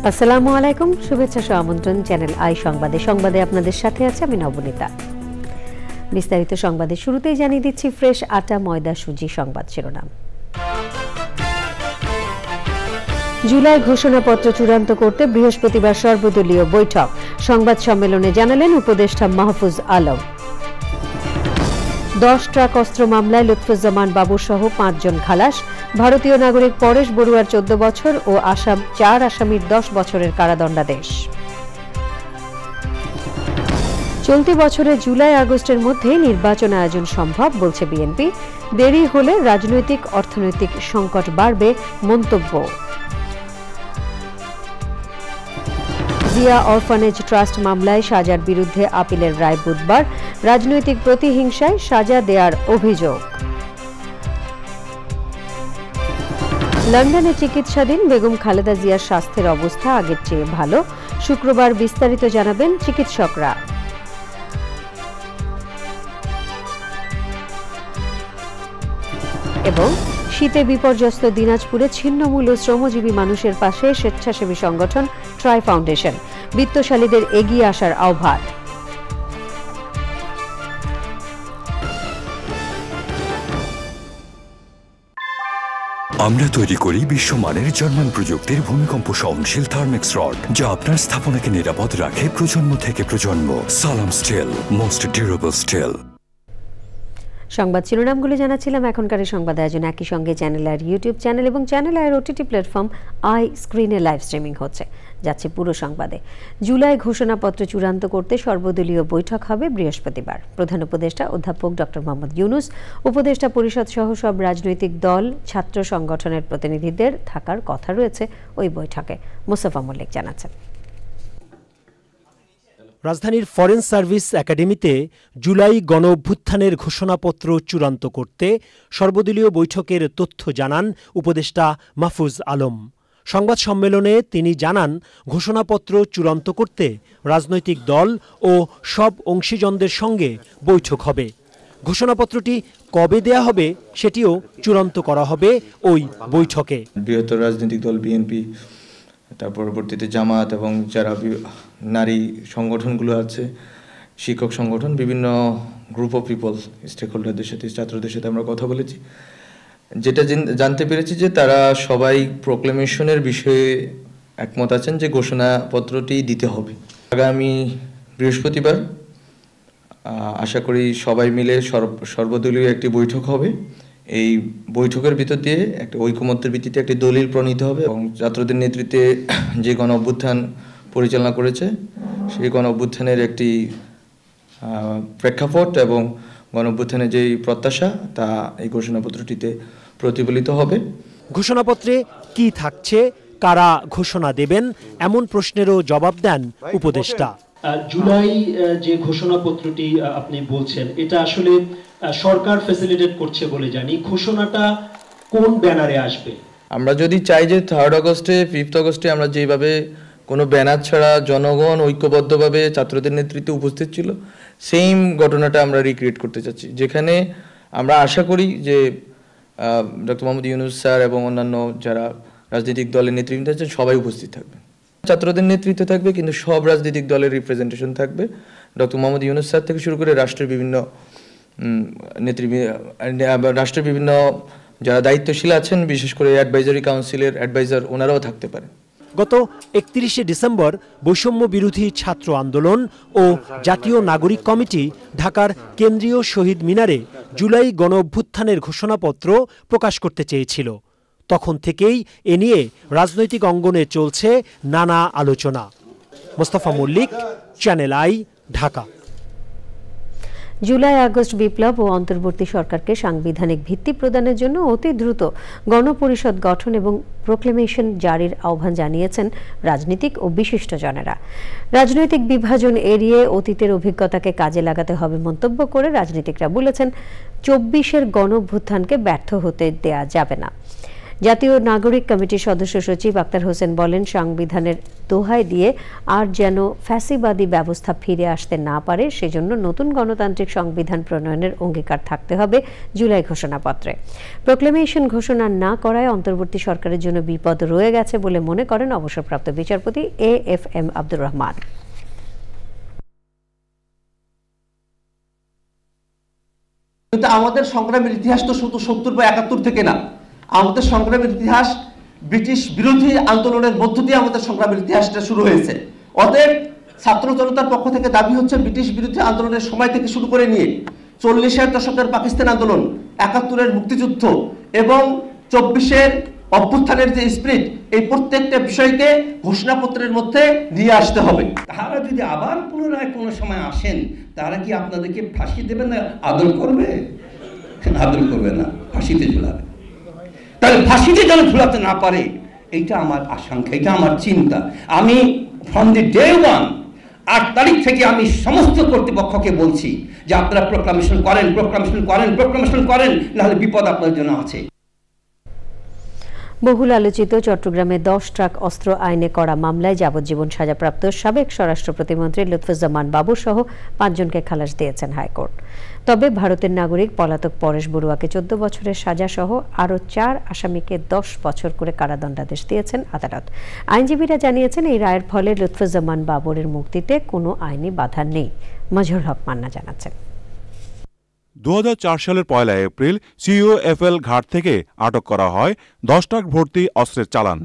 আসসালামু আলাইকুম, শুভেচ্ছা সহ আমন্ত্রণ চ্যানেল আই সংবাদে আপনাদের সাথে আছে আমি নবনীতা। বিস্তারিত সংবাদের শুরুতেই জানিয়ে দিচ্ছি ফ্রেশ আটা ময়দা সুজি সংবাদ শিরোনাম। জুলাই ঘোষণাপত্র চূড়ান্ত করতে বৃহস্পতিবার সর্বদলীয় বৈঠক, সংবাদ সম্মেলনে জানালেন উপদেষ্টা মাহফুজ আলম। 10 ট্রাক অস্ত্র মামলায় লুৎফুজ্জামান বাবু সহ 5 জন খালাস, ভারতীয় নাগরিক পরেশ বড়ুয়ার 14 বছর ও 4 আসামির 10 বছরের কারাদণ্ডাদেশ। চলতি বছরের জুলাই আগস্টের মধ্যে নির্বাচন আয়োজন সম্ভব বলছে বিএনপি, দেরি হলে রাজনৈতিক অর্থনৈতিক সংকট বাড়বে মন্তব্য। জিয়া অরফানেজ ট্রাস্ট মামলায় সাজার বিরুদ্ধে আপিলের রায় বুধবার, রাজনৈতিক প্রতিহিংসায় সাজা দেওয়ার অভিযোগ। লন্ডনে চিকিৎসাধীন বেগম খালেদা জিয়ার স্বাস্থ্যের অবস্থা আগের চেয়ে ভালো, শুক্রবার বিস্তারিত জানাবেন চিকিৎসকরা। এবং শীতে বিপর্যস্ত দিনাজপুরে ছিন্নমূল ও শ্রমজীবী মানুষের পাশে স্বেচ্ছাসেবী সংগঠন ট্রাই ফাউন্ডেশন, বিত্তশালীদের এগিয়ে আসার আহ্বান। আমরা তৈরি করি বিশ্বমানের জার্মান প্রযুক্তির ভূমিকম্প সহনশীল থার্মেক্স রড, যা আপনার স্থাপনাকে নিরাপদ রাখে প্রজন্ম থেকে প্রজন্ম। সালাম স্টিল, মোস্ট ডিউরেবল স্টিল। সংবাদ শিরোনামগুলো জানাচ্ছিলাম। এখনকার সংবাদ আয়োজন একই সঙ্গে চ্যানেল আইয়ের ইউটিউব চ্যানেল এবং চ্যানেল আইয়ের ওটিটি প্ল্যাটফর্ম আই স্ক্রিনে লাইভ স্ট্রিমিং হচ্ছে। যাচ্ছে পুরো সংবাদে। জুলাই ঘোষণাপত্র চূড়ান্ত করতে সর্বদলীয় বৈঠক হবে বৃহস্পতিবার। প্রধান উপদেষ্টা অধ্যাপক ডক্টর মোহাম্মদ ইউনূস, উপদেষ্টা পরিষদ সহ সব রাজনৈতিক দল, ছাত্র সংগঠনের প্রতিনিধিদের থাকার কথা রয়েছে ওই বৈঠকে। মোস্তফা মল্লিক জানাচ্ছেন। রাজধানীর ফরেন সার্ভিস একাডেমিতে জুলাই গণ অভ্যুত্থানের ঘোষণাপত্র চূড়ান্ত করতে সর্বদলীয় বৈঠকের তথ্য জানান উপদেষ্টা মাহফুজ আলম। সংবাদ সম্মেলনে তিনি জানান, ঘোষণাপত্র চূড়ান্ত করতে রাজনৈতিক দল ও সব অংশীজনদের সঙ্গে বৈঠক হবে। ঘোষণাপত্রটি কবে দেয়া হবে সেটিও চূড়ান্ত করা হবে ওই বৈঠকে। বৃহত্তর রাজনৈতিক দল বিএনপি, তার পরবর্তীতে জামাত এবং যারা নারী সংগঠনগুলো আছে, শিক্ষক সংগঠন, বিভিন্ন গ্রুপ অফ পিপল, স্টেক হোল্ডারদের সাথে, ছাত্রদের সাথে আমরা কথা বলেছি। যেটা জানতে পেরেছি যে তারা সবাই প্রোক্লেমেশনের বিষয়ে একমত আছেন যে ঘোষণাপত্রটি দিতে হবে। আগামী বৃহস্পতিবার আশা করি সবাই মিলে সর্বদলীয় একটি বৈঠক হবে। এই বৈঠকের ভিতর দিয়ে একটা ঐকমত্যের ভিত্তিতে একটি দলিল প্রণীত হবে এবং ছাত্রদের নেতৃত্বে যে গণ অভ্যুত্থান পরিচালনা করেছে সেই গণ অভ্যুত্থানের একটি প্রেক্ষাপট এবং গণ অভ্যুত্থানের যেই প্রত্যাশা তা এই ঘোষণাপত্রটিতে প্রতিফলিত হবে। ঘোষণাপত্রে কি থাকছে, কারা ঘোষণা দেবেন, এমন প্রশ্নেরও জবাব দেন উপদেষ্টা। জুলাই যে ঘোষণাপত্রটি আপনি বলছেন, এটা আসলে সরকার ফ্যাসিলিটেট করছে বলে জানি। ঘোষণাটা কোন ব্যানারে আসবে? আমরা যদি চাই যে 3rd আগস্টে 5th আগস্টে আমরা যেভাবে কোনো ব্যানার ছাড়া জনগণ ঐক্যবদ্ধভাবে ছাত্রদের নেতৃত্বে উপস্থিত ছিল, সেম ঘটনাটা আমরা রিক্রিয়েট করতে চাচ্ছি, যেখানে আমরা আশা করি যে ডক্টর মোহাম্মদ ইউনূস স্যার এবং অন্যান্য যারা রাজনৈতিক দলের নেতৃত্ব আছেন সবাই উপস্থিত থাকবে। ছাত্রদের নেতৃত্ব থাকবে, কিন্তু সব রাজনৈতিক দলের রিপ্রেজেন্টেশন থাকবে। ডক্টর মোহাম্মদ ইউনূস স্যার থেকে শুরু করে রাষ্ট্রের বিভিন্ন যারা দায়িত্বশীল আছেন, বিশেষ করে অ্যাডভাইজারি কাউন্সিলের অ্যাডভাইজার, ওনারাও থাকতে পারেন। গত 31শে ডিসেম্বর বৈষম্য বিরোধী ছাত্র আন্দোলন ও জাতীয় নাগরিক কমিটি ঢাকার কেন্দ্রীয় শহীদ মিনারে জুলাই গণ অভ্যুত্থানের ঘোষণাপত্র প্রকাশ করতে চেয়েছিল। তখন থেকেই এ নিয়ে রাজনৈতিক অঙ্গনে চলছে নানা আলোচনা। Mostafa Mallik, channel I, Dhaka. July August বিপ্লব ও অন্তর্বর্তী সরকারকে সাংবিধানিক ভিত্তি প্রদানের জন্য অতি দ্রুত গণপরিষদ গঠন এবং প্রোক্লেমেশন জারির আহ্বান জানিয়েছেন রাজনীতিক ও বিশিষ্টজনেরা। রাজনৈতিক বিভাজন এড়িয়ে অতীতের অভিজ্ঞতাকে কাজে লাগাতে হবে মন্তব্য করে রাজনীতিকরা বলেছেন, 24-এর গণ অভ্যুত্থানকে ব্যর্থ হতে দেয়া যাবে না। জাতীয় নাগরিক কমিটির সদস্য সচিব আক্তার হোসেন বলেন, সংবিধানের দোহাই দিয়ে আর যেন ফ্যাসিবাদী ব্যবস্থা ফিরে আসতে না পারে সেজন্য নতুন গণতান্ত্রিক সংবিধান প্রণয়নের অঙ্গীকার থাকতে হবে জুলাই ঘোষণাপত্রে। প্রোক্লেমেশন ঘোষণা না করায় অন্তর্বর্তী সরকারের জন্য বিপদ রয়ে গেছে বলে মনে করেন অবসরপ্রাপ্ত বিচারপতি AFM আব্দুর রহমান। কিন্তু আমাদের সংগ্রামের ইতিহাস তো শুধু 70 বা 71 থেকে না, আমাদের সংগ্রামের ইতিহাস ব্রিটিশ বিরোধী আন্দোলনের মধ্য দিয়ে আমাদের সংগ্রামের ইতিহাসটা শুরু হয়েছে। অতএব ছাত্র জনতার পক্ষ থেকে দাবি হচ্ছে ব্রিটিশ বিরোধী আন্দোলনের সময় থেকে শুরু করে নিয়ে 40-এর দশকের পাকিস্তান আন্দোলন, 71-এর মুক্তিযুদ্ধ এবং 24-এর অভ্যুত্থানের যে স্পিরিট, এই প্রত্যেকটা বিষয়কে ঘোষণাপত্রের মধ্যে নিয়ে আসতে হবে। তারা যদি আবার পুনরায় কোনো সময় আসেন, তারা কি আপনাদেরকে ফাঁসি দেবে না আদর করবে? আদর করবে না, ফাঁসিতে ঝুলাবে। তাহলে ফাঁসিতে যেন ঝুলাতে না পারে, এইটা আমার আশঙ্কা, এটা আমার চিন্তা। আমি ফ্রম দি ডে 1 8 তারিখ থেকে আমি সমস্ত কর্তৃপক্ষকে বলছি যে আপনারা প্রোক্লামেশন করেন, নাহলে বিপদ আপনাদের জন্য আছে। বহুল আলোচিত চট্টগ্রামে 10 ট্রাক অস্ত্র আইনে করা মামলায় যাবজ্জীবন সাজাপ্রাপ্ত সাবেক স্বরাষ্ট্র প্রতিমন্ত্রী লুৎফুজ্জামান বাবর সহ 5 জনকে খালাস দিয়েছেন হাইকোর্ট। তবে ভারতের নাগরিক পলাতক পরেশ বড়ুয়াকে 14 বছরের সাজা সহ আরও 4 আসামিকে 10 বছর করে কারাদণ্ডাদেশ দিয়েছেন আদালত। আইনজীবীরা জানিয়েছেন, এই রায়ের ফলে লুৎফুজ্জামান বাবরের মুক্তিতে কোনো আইনি বাধা নেই। মাজহুর হক মান্না জানাচ্ছেন। 2004 সালের 1 এপ্রিল COFL ঘাট থেকে আটক করা হয় 10 ট্রাক ভর্তি অস্ত্রের চালান।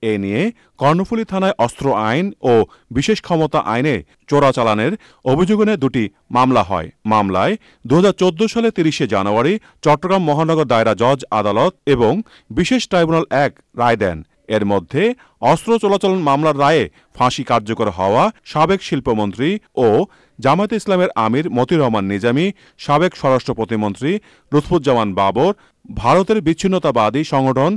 এ নিয়ে কর্ণফুলী থানায় অস্ত্র আইন ও বিশেষ ক্ষমতা আইনে চোরাচালানের অভিযোগে 2টি মামলা হয়। মামলায় 2014 সালে 30 জানুয়ারি চট্টগ্রাম মহানগর দায়রা জজ আদালত এবং বিশেষ ট্রাইব্যুনাল 1 রায় দেন। এর মধ্যে অস্ত্র চোরাচালান মামলার রায়ে ফাঁসি কার্যকর হওয়া সাবেক শিল্পমন্ত্রী ও জামায়াতে ইসলামের আমির মতিউর রহমান নিজামী, সাবেক স্বরাষ্ট্র প্রতিমন্ত্রী লুৎফুজ্জামান বাবর, ভারতের বিচ্ছিন্নতাবাদী সংগঠন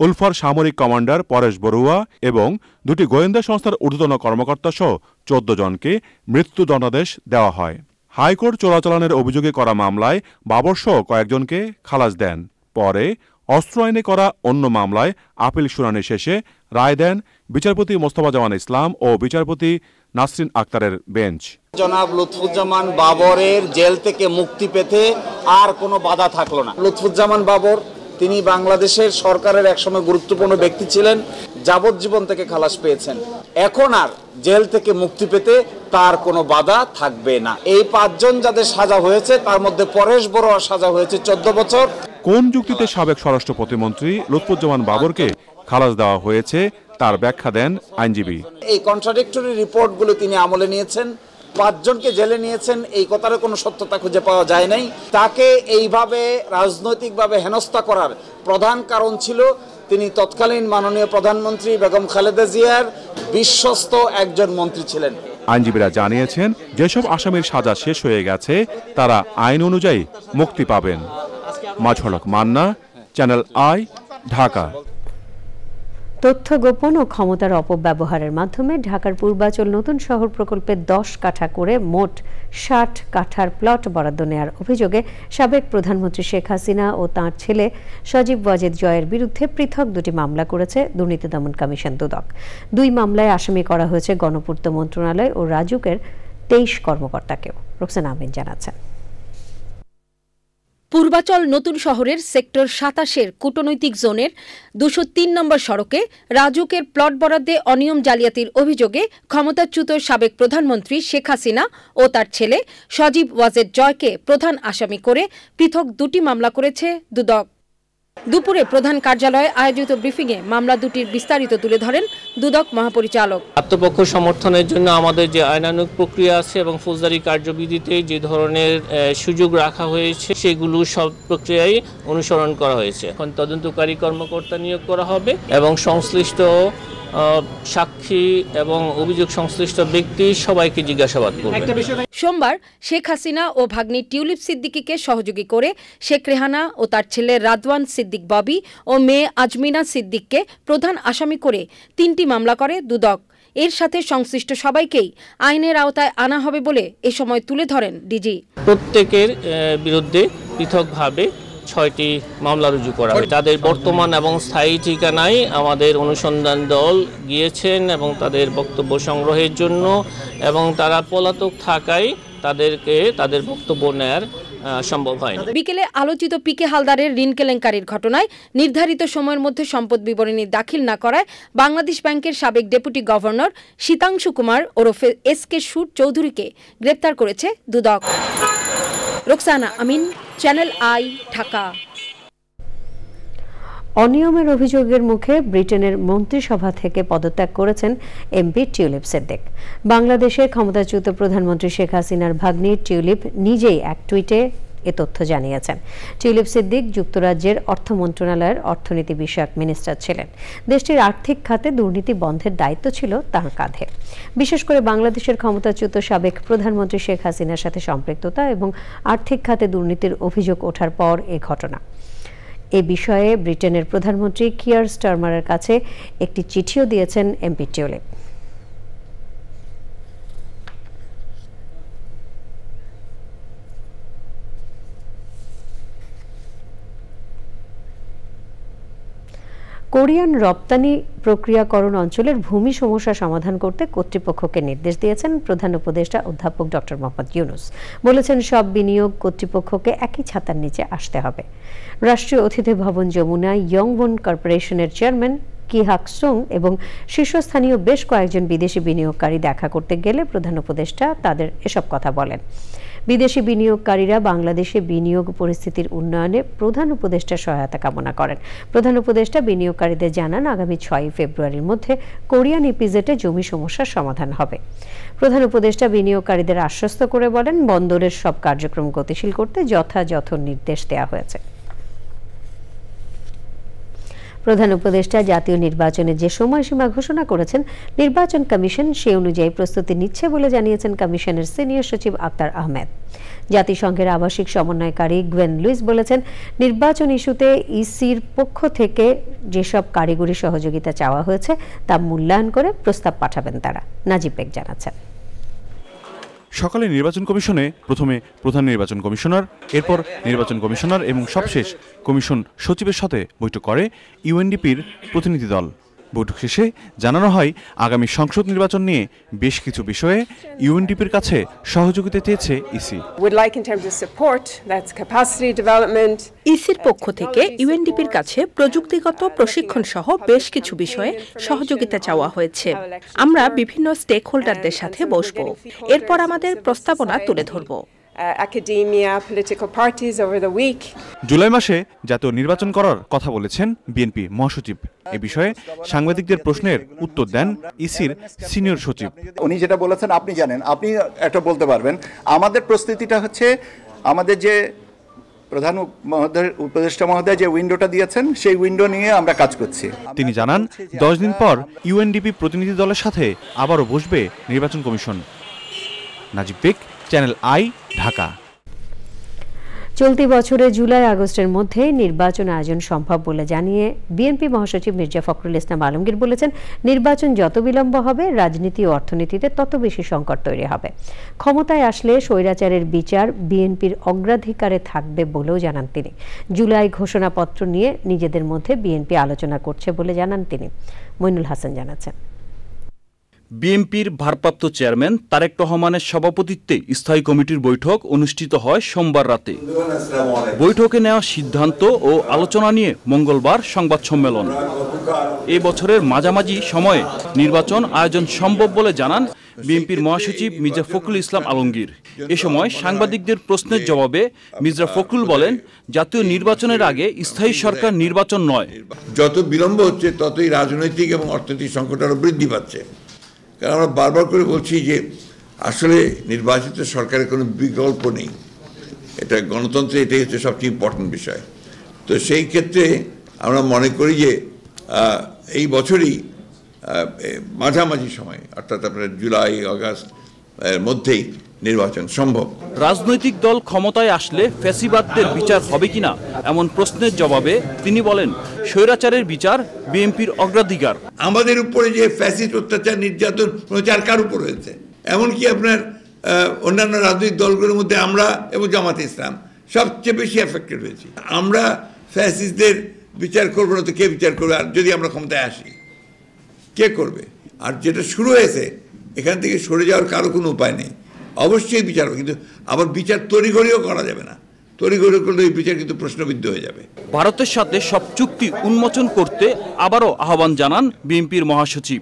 উলফার সামরিক কমান্ডার পরেশ বড়ুয়া এবং 2টি গোয়েন্দা সংস্থার ঊর্ধ্বতন কর্মকর্তা সহ 14 জনকে মৃত্যুদণ্ডাদেশ দেওয়া হয়। হাইকোর্ট চোরাচালানের অভিযোগে করা মামলায় বাবর সহ কয়েকজনকে খালাস দেন। পরে অস্ত্র আইনে করা অন্য মামলায় আপিল শুনানি শেষে রায় দেন বিচারপতি মোস্তফা জামান ইসলাম ও বিচারপতি নাসরিন আক্তারের বেঞ্চ। জনাব লুৎফুজ্জামান বাবরের জেল থেকে মুক্তি পেতে আর কোনো বাধা থাকলো না। লুৎফুজ্জামান বাবর তিনি বাংলাদেশের সরকারের একসময় গুরুত্বপূর্ণ ব্যক্তি ছিলেন, যাবজ্জীবন থেকে খালাস পেয়েছেন। এখন আর জেল থেকে মুক্তি পেতে তার কোনো বাধা থাকবে না। এই 5 জন যাদের সাজা হয়েছে তার মধ্যে পরেশ বড়ুয়ার সাজা হয়েছে 14 বছর। কোন যুক্তিতে সাবেক স্বরাষ্ট্র প্রতিমন্ত্রী লুৎফুজ্জামান বাবরকে খালাস দেওয়া হয়েছে তার ব্যাখ্যা দেন আইনজীবী। এই কন্ট্রাডিক্টরি রিপোর্টগুলো তিনি আমলে নিয়েছেন, 5 জনকে জেলে নিয়েছেন, এই কথার কোনো সত্যতা খুঁজে পাওয়া যায় নাই। তাকে এইভাবে রাজনৈতিকভাবে হেনস্থা করার প্রধান কারণ ছিল তিনি তৎকালীন মাননীয় প্রধানমন্ত্রী বেগম খালেদা জিয়ার বিশ্বস্ত একজন মন্ত্রী ছিলেন। আইনজীবীরা জানিয়েছেন, যেসব আসামির সাজা শেষ হয়ে গেছে তারা আইন অনুযায়ী মুক্তি পাবেন। মাজহুর হক মান্না, চ্যানেল আই, ঢাকা। তথ্য গোপন ও ক্ষমতার অপব্যবহারের মাধ্যমে ঢাকার পূর্বাচল নতুন শহর প্রকল্পে 10 কাঠা করে মোট 60 কাঠার প্লট বরাদ্দ নেওয়ার অভিযোগে সাবেক প্রধানমন্ত্রী শেখ হাসিনা ও তাঁর ছেলে সজীব ওয়াজেদ জয়ের বিরুদ্ধে পৃথক 2টি মামলা করেছে দুর্নীতি দমন কমিশন দুদক। 2 মামলায় আসামি করা হয়েছে গণপূর্ত মন্ত্রণালয় ও রাজুকের 23 কর্মকর্তাকেও। রোকসানা আমিন জানাচ্ছেন। পূর্বাচল নতুন শহরের সেক্টর 27-এর কূটনৈতিক জোনের 203 নম্বর সড়কে রাজুকের প্লট বরাদ্দে অনিয়ম জালিয়াতির অভিযোগে ক্ষমতাচ্যুত সাবেক প্রধানমন্ত্রী শেখ হাসিনা ও তার ছেলে সজীব ওয়াজেদ জয়কে প্রধান আসামি করে পৃথক 2টি মামলা করেছে দুদক। দুপুরে প্রধান কার্যালয়ে আয়োজিত ব্রিফিংয়ে মামলা দুটির বিস্তারিত তুলে ধরেন দুদক মহাপরিচালক। আত্মপক্ষ সমর্থনের জন্য আমাদের যে আইনানুগ প্রক্রিয়া আছে এবং ফৌজদারি কার্যবিধিতে যে ধরনের সুযোগ রাখা হয়েছে সেগুলো সব প্রক্রিয়ায় অনুসরণ করা হয়েছে। এখন তদন্তকারী কর্মকর্তা নিয়োগ করা হবে এবং সংশ্লিষ্ট সাক্ষী এবং অভিযোগ সংশ্লিষ্ট ব্যক্তি সবাইকে জিজ্ঞাসাবাদ করবে। সোমবার শেখ হাসিনা ও ভাগ্নি টিউলিপ সিদ্দিকীকে সহযোগী করে শেখ রেহানা ও তার ছেলে রাদওয়ান সিদ্দিক ববি ও মেয়ে আজমিনা সিদ্দিককে প্রধান আসামি করে 3টি মামলা করে দুদক। এর সাথে সংশ্লিষ্ট সবাইকেই আইনের আওতায় আনা হবে বলে এ সময় তুলে ধরেন ডিজি। প্রত্যেকের বিরুদ্ধে পৃথকভাবে 6টি মামলা রুজু করা হয়। তাদের বর্তমান এবং স্থায়ী ঠিকানায় আমাদের অনুসন্ধান দল গিয়েছেন এবং তাদের বক্তব্য সংগ্রহের জন্য, এবং তারা পলাতক থাকায় তাদেরকে তাদের বক্তব্য নেয়ার সম্ভব হয়নি। বিকেলে আলোচিত পিকে হালদারের ঋণ কেলেঙ্কারির ঘটনায় নির্ধারিত সময়ের মধ্যে সম্পদ বিবরণী দাখিল না করায় বাংলাদেশ ব্যাংকের সাবেক ডেপুটি গভর্নর শীতাংশু কুমার ওরফে এসকে সুর চৌধুরীকে গ্রেপ্তার করেছে দুদক। রোকসানা আমিন, চ্যানেল আই, ঢাকা। অনিয়মের অভিযোগের মুখে ব্রিটেনের মন্ত্রিসভা থেকে পদত্যাগ করেছেন এমপি টিউলিপ সিদ্দিক। বাংলাদেশের ক্ষমতাচ্যুত প্রধানমন্ত্রী শেখ হাসিনার ভাগ্নি টিউলিপ নিজেই এক টুইটে এ তথ্য জানিয়েছেন। টিউলিপ সিদ্দিক যুক্তরাজ্যের অর্থ মন্ত্রণালয়ের অর্থনীতি বিষয়ক মিনিস্টার ছিলেন। দেশটির আর্থিক খাতে দুর্নীতি বন্ধের দায়িত্ব ছিল তাঁর কাঁধে। বিশেষ করে বাংলাদেশের ক্ষমতাচ্যুত সাবেক প্রধানমন্ত্রী শেখ হাসিনার সাথে সম্পৃক্ততা এবং আর্থিক খাতে দুর্নীতির অভিযোগ ওঠার পর এ ঘটনা। এ বিষয়ে ব্রিটেনের প্রধানমন্ত্রী কিয়ার স্টারমারের কাছে একটি চিঠিও দিয়েছেন এমপি টিউলিপ। কোরিয়ান রপ্তানি প্রক্রিয়াকরণ অঞ্চলের ভূমি সমস্যা সমাধান করতে কর্তৃপক্ষকে নির্দেশ দিয়েছেন প্রধান উপদেষ্টা অধ্যাপক ডক্টর মোহাম্মদ ইউনুস। বলেছেন, সব বিনিয়োগ কর্তৃপক্ষকে একই ছাতার নিচে আসতে হবে। রাষ্ট্রীয় অতিথি ভবন যমুনায় ইয়ংবন কর্পোরেশনের চেয়ারম্যান কি হাক সুং এবং শীর্ষস্থানীয় বেশ কয়েকজন বিদেশি বিনিয়োগকারী দেখা করতে গেলে প্রধান উপদেষ্টা তাদের এসব কথা বলেন। বিদেশি বিনিয়োগকারীরা বাংলাদেশে বিনিয়োগ পরিস্থিতির উন্নয়নে প্রধান উপদেষ্টার সহায়তা কামনা করেন। প্রধান উপদেষ্টা বিনিয়োগকারীদের জানান, আগামী 6 ফেব্রুয়ারির মধ্যে কোরিয়ান ইপিজেডে জমি সমস্যার সমাধান হবে। প্রধান উপদেষ্টা বিনিয়োগকারীদের আশ্বস্ত করে বলেন, বন্দরের সব কার্যক্রম গতিশীল করতে যথাযথ নির্দেশ দেওয়া হয়েছে। প্রধান উপদেষ্টা জাতীয় নির্বাচনে যে সময়সীমা ঘোষণা করেছেন, নির্বাচন কমিশন সে অনুযায়ী প্রস্তুতি নিচ্ছে বলে জানিয়েছেন কমিশনের সিনিয়র সচিব আক্তার আহমেদ। জাতিসংঘের আবাসিক সমন্বয়কারী গ্বেন লুইস বলেছেন, নির্বাচন ইস্যুতে ইসির পক্ষ থেকে যেসব কারিগরি সহযোগিতা চাওয়া হয়েছে তা মূল্যায়ন করে প্রস্তাব পাঠাবেন তারা। নাজিব বেগ জানাচ্ছেন। সকালে নির্বাচন কমিশনে প্রথমে প্রধান নির্বাচন কমিশনার, এরপর নির্বাচন কমিশনার এবং সবশেষ কমিশন সচিবের সাথে বৈঠক করে ইউএনডিপির প্রতিনিধি দল। বৈঠক শেষে জানানো হয়, আগামী সংসদ নির্বাচন নিয়ে বেশ কিছু বিষয়ে ইউএনডিপির কাছে সহযোগিতা চেয়েছে ইসি। ইসির পক্ষ থেকে ইউএনডিপির কাছে প্রযুক্তিগত প্রশিক্ষণ সহ বেশ কিছু বিষয়ে সহযোগিতা চাওয়া হয়েছে। আমরা বিভিন্ন স্টেক হোল্ডারদের সাথে বসব, এরপর আমাদের প্রস্তাবনা তুলে ধরব। জুলাই মাসে জাতীয় নির্বাচন করার কথা বলেছেন বিএনপি মহাসচিব। এ বিষয়ে সাংবাদিকদের প্রশ্নের উত্তর দেন ইসির সিনিয়র সচিব। উনি যেটা বলেছেন আপনি জানেন, আপনি একটা বলতে পারবেন। আমাদের প্রস্তুতিটা হচ্ছে, আমাদের যে প্রধান উপদেষ্টা মহোদয় যে উইন্ডোটা দিয়েছেন সেই উইন্ডো নিয়ে আমরা কাজ করছি। তিনি জানান, 10 দিন পর ইউএনডিপি প্রতিনিধি দলের সাথে আবারও বসবে নির্বাচন commission. Najib beg, channel I, Dhaka. চলতি বছরে জুলাই আগস্টের মধ্যে নির্বাচন আয়োজন সম্ভব বলে জানিয়ে বিএনপি মহাসচিব মির্জা ফখরুল ইসলাম আলমগীর বলেছেন, নির্বাচন যত বিলম্ব হবে রাজনীতি ও অর্থনীতিতে তত বেশি সংকট তৈরি হবে। ক্ষমতায় আসলে স্বৈরাচারের বিচার বিএনপির অগ্রাধিকারে থাকবে বলেও জানান তিনি। জুলাই ঘোষণাপত্র নিয়ে নিজেদের মধ্যে বিএনপি আলোচনা করছে বলে জানান তিনি। মইনুল হাসান জানাচ্ছেন। বিএনপির ভারপ্রাপ্ত চেয়ারম্যান তারেক রহমানের সভাপতিত্বে স্থায়ী কমিটির বৈঠক অনুষ্ঠিত হয় সোমবার রাতে। বৈঠকে নেওয়া সিদ্ধান্ত ও আলোচনা নিয়ে মঙ্গলবার সংবাদ সম্মেলন। এ বছরের মাঝামাঝি সময়ে নির্বাচন আয়োজন সম্ভব বলে জানান বিএনপির মহাসচিব মির্জা ফখরুল ইসলাম আলমগীর। এ সময় সাংবাদিকদের প্রশ্নের জবাবে মির্জা ফখরুল বলেন, জাতীয় নির্বাচনের আগে স্থায়ী সরকার নির্বাচন নয়। যত বিলম্ব হচ্ছে ততই রাজনৈতিক এবং অর্থনৈতিক সংকট আরও বৃদ্ধি পাচ্ছে। কারণ আমরা বারবার করে বলছি যে আসলে নির্বাচিত সরকারের কোনো বিকল্প নেই। এটা গণতন্ত্রে এটাই হচ্ছে সবচেয়ে ইম্পর্টেন্ট বিষয়। তো সেই ক্ষেত্রে আমরা মনে করি যে এই বছরই মাঝামাঝি সময়, অর্থাৎ আপনার জুলাই আগস্ট এর মধ্যেই নির্বাচন সম্ভব। রাজনৈতিক দল ক্ষমতায় আসলে ফ্যাসিবাদদের বিচার হবে কিনা এমন প্রশ্নের জবাবে তিনি বলেন, স্বৈরাচারের বিচার বিএনপির অগ্রাধিকার। আমাদের উপরে যে ফ্যাসিস্ট অত্যাচার, নির্যাতন, প্রচার কার উপর হয়েছে, এমনকি আপনার অন্যান্য রাজনৈতিক দলগুলোর মধ্যে আমরা এবং জামাতে ইসলাম সবচেয়ে বেশি এফেক্টেড হয়েছি। আমরা ফ্যাসিস্টদের বিচার করবো না তো কে বিচার করবে? আর যদি আমরা ক্ষমতায় আসি কে করবে? আর যেটা শুরু হয়েছে এখান থেকে সরে যাওয়ার কারো কোনো উপায় নেই। অবশ্যই বিচার হবে, কিন্তু আবার বিচার তড়িঘড়িও করা যাবে না। তড়িঘড়ি করলে এই বিচার কিন্তু প্রশ্নবিদ্ধ হয়ে যাবে। ভারতের সাথে সব চুক্তি উন্মোচন করতে আবারও আহ্বান জানান বিএনপির মহাসচিব।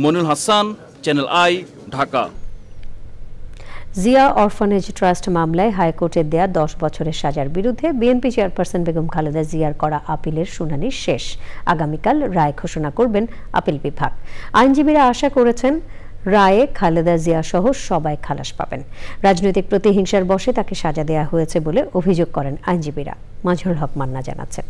Monirul Hasan, channel I, Dhaka. Zia orphanage trust মামলায় হাইকোর্টের দেয়া 10 বছরের সাজার বিরুদ্ধে বিএনপি চেয়ারপারসন বেগম খালেদা জিয়ার করা আপিলের শুনানি শেষ। আগামীকাল রায় ঘোষণা করবেন আপিল বিভাগ। আইনজীবীরা আশা করেছেন রায়ে খালেদা জিয়া সহ সবাই খালাস পাবেন। রাজনৈতিক প্রতিহিংসার বশে তাকে সাজা দেয়া হয়েছে বলে অভিযোগ করেন আইনজীবীরা। মাজহুল হক মান্না জানাচ্ছেন।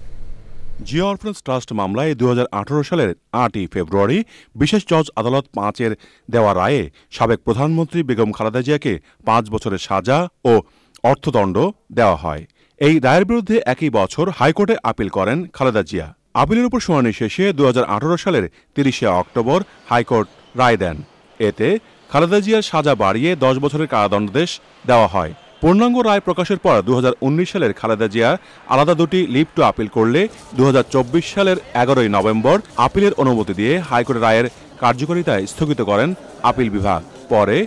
জিয়া অরফানেজ ট্রাস্ট মামলায় 2018 সালের 8ই ফেব্রুয়ারি বিশেষ জজ আদালত 5-এর দেওয়া রায়ে সাবেক প্রধানমন্ত্রী বেগম খালেদা জিয়াকে 5 বছরের সাজা ও অর্থদণ্ড দেওয়া হয়। এই রায়ের বিরুদ্ধে একই বছর হাইকোর্টে আপিল করেন খালেদা জিয়া। আপিলের উপর শুনানি শেষে 2018 সালের 30শে অক্টোবর হাইকোর্ট রায় দেন। এতে খালেদা জিয়ার সাজা বাড়িয়ে 10 বছরের কারাদণ্ডাদেশ দেওয়া হয়। পূর্ণাঙ্গ রায় প্রকাশের পর 2019 সালের খালেদা জিয়া আলাদা দুটি লিভ টু আপিল করলে 2024 সালের 11ই নভেম্বর আপিলের অনুমতি দিয়ে হাইকোর্টের রায়ের কার্যকারিতা স্থগিত করেন আপিল বিভাগ। পরে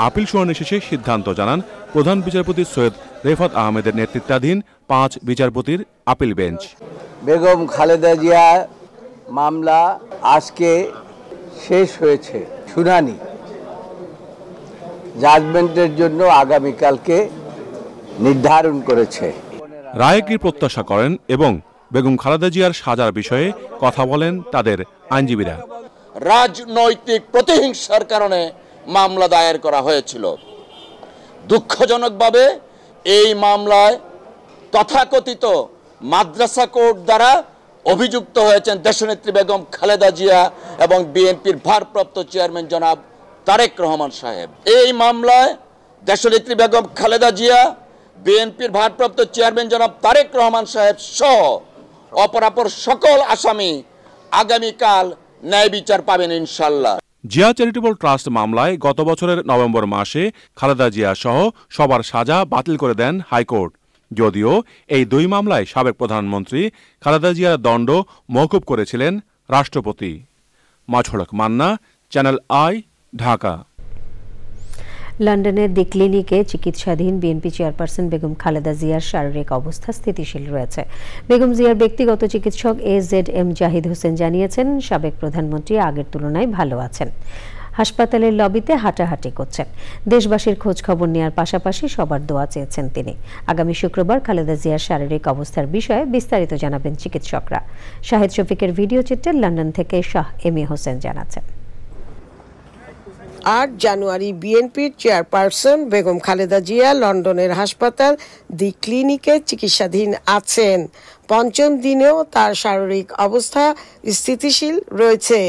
আপিল শুনানি শেষে সিদ্ধান্ত জানান প্রধান বিচারপতি সৈয়দ রেফাত আহমেদের নেতৃত্বাধীন 5 বিচারপতির আপিল বেঞ্চ। বেগম খালেদা জিয়া মামলা আজকে শেষ হয়েছে। শুনানি জাজমেন্টের জন্য আগামীকালকে নির্ধারণ করেছে। রায়ে কি প্রত্যাশা করেন এবং বেগম খালেদা জিয়ার সাজার বিষয়ে কথা বলেন তাদের আইনজীবীরা। রাজনৈতিক প্রতিহিংসার কারণে মামলা দায়ের করা হয়েছিল। দুঃখজনকভাবে এই মামলায় তথাকথিত মাদ্রাসা কোর্ট দ্বারা অভিযুক্ত হয়েছেন দেশনেত্রী বেগম খালেদা জিয়া এবং বিএনপির ভারপ্রাপ্ত চেয়ারম্যান জনাব তারেক রহমান সাহেব। এই মামলায় দেশনেত্রী বেগম খালেদা জিয়া, বিএনপির ভারপ্রাপ্ত চেয়ারম্যান জনাব তারেক রহমান সাহেব সহ অপরাপর সকল আসামি আগামীকাল ন্যায় বিচার পাবেন ইনশাল্লাহ। জিয়া চ্যারিটেবল ট্রাস্ট মামলায় গত বছরের নভেম্বর মাসে খালেদা জিয়া সহ সবার সাজা বাতিল করে দেন হাইকোর্ট। যদিও এই দুই মামলায় সাবেক প্রধানমন্ত্রী খালেদা জিয়ার দণ্ড মওকুফ করেছিলেন রাষ্ট্রপতি। মাজহুল হক মান্না, চ্যানেল আই, ঢাকা। লন্ডনের দি ক্লিনিকে চিকিৎসাধীন বিএনপি চেয়ারপারসন বেগম খালেদা জিয়ার শারীরিক অবস্থা স্থিতিশীল রয়েছে। বেগম জিয়ার ব্যক্তিগত চিকিৎসক AZM জাহিদ হোসেন জানিয়েছেন সাবেক প্রধানমন্ত্রী আগের তুলনায় ভালো আছেন। হাসপাতালের লবিতে হাঁটাহাঁটি করছেন। দেশবাসীর খোঁজ খবর নেওয়ার পাশাপাশি সবার দোয়া চেয়েছেন তিনি। আগামী শুক্রবার খালেদা জিয়ার শারীরিক অবস্থার বিষয়ে বিস্তারিত জানাবেন চিকিৎসকরা। শাহেদ শফিকের ভিডিও চিত্রে লন্ডন থেকে শাহ এমি হোসেন জানাচ্ছেন। 8 জানুয়ারি বিএনপির চেয়ারপারসন বেগম খালেদা জিয়া লন্ডনের হাসপাতাল দি ক্লিনিকে চিকিৎসাধীন আছেন। পঞ্চম দিনেও তার শারীরিক অবস্থা স্থিতিশীল রয়েছে।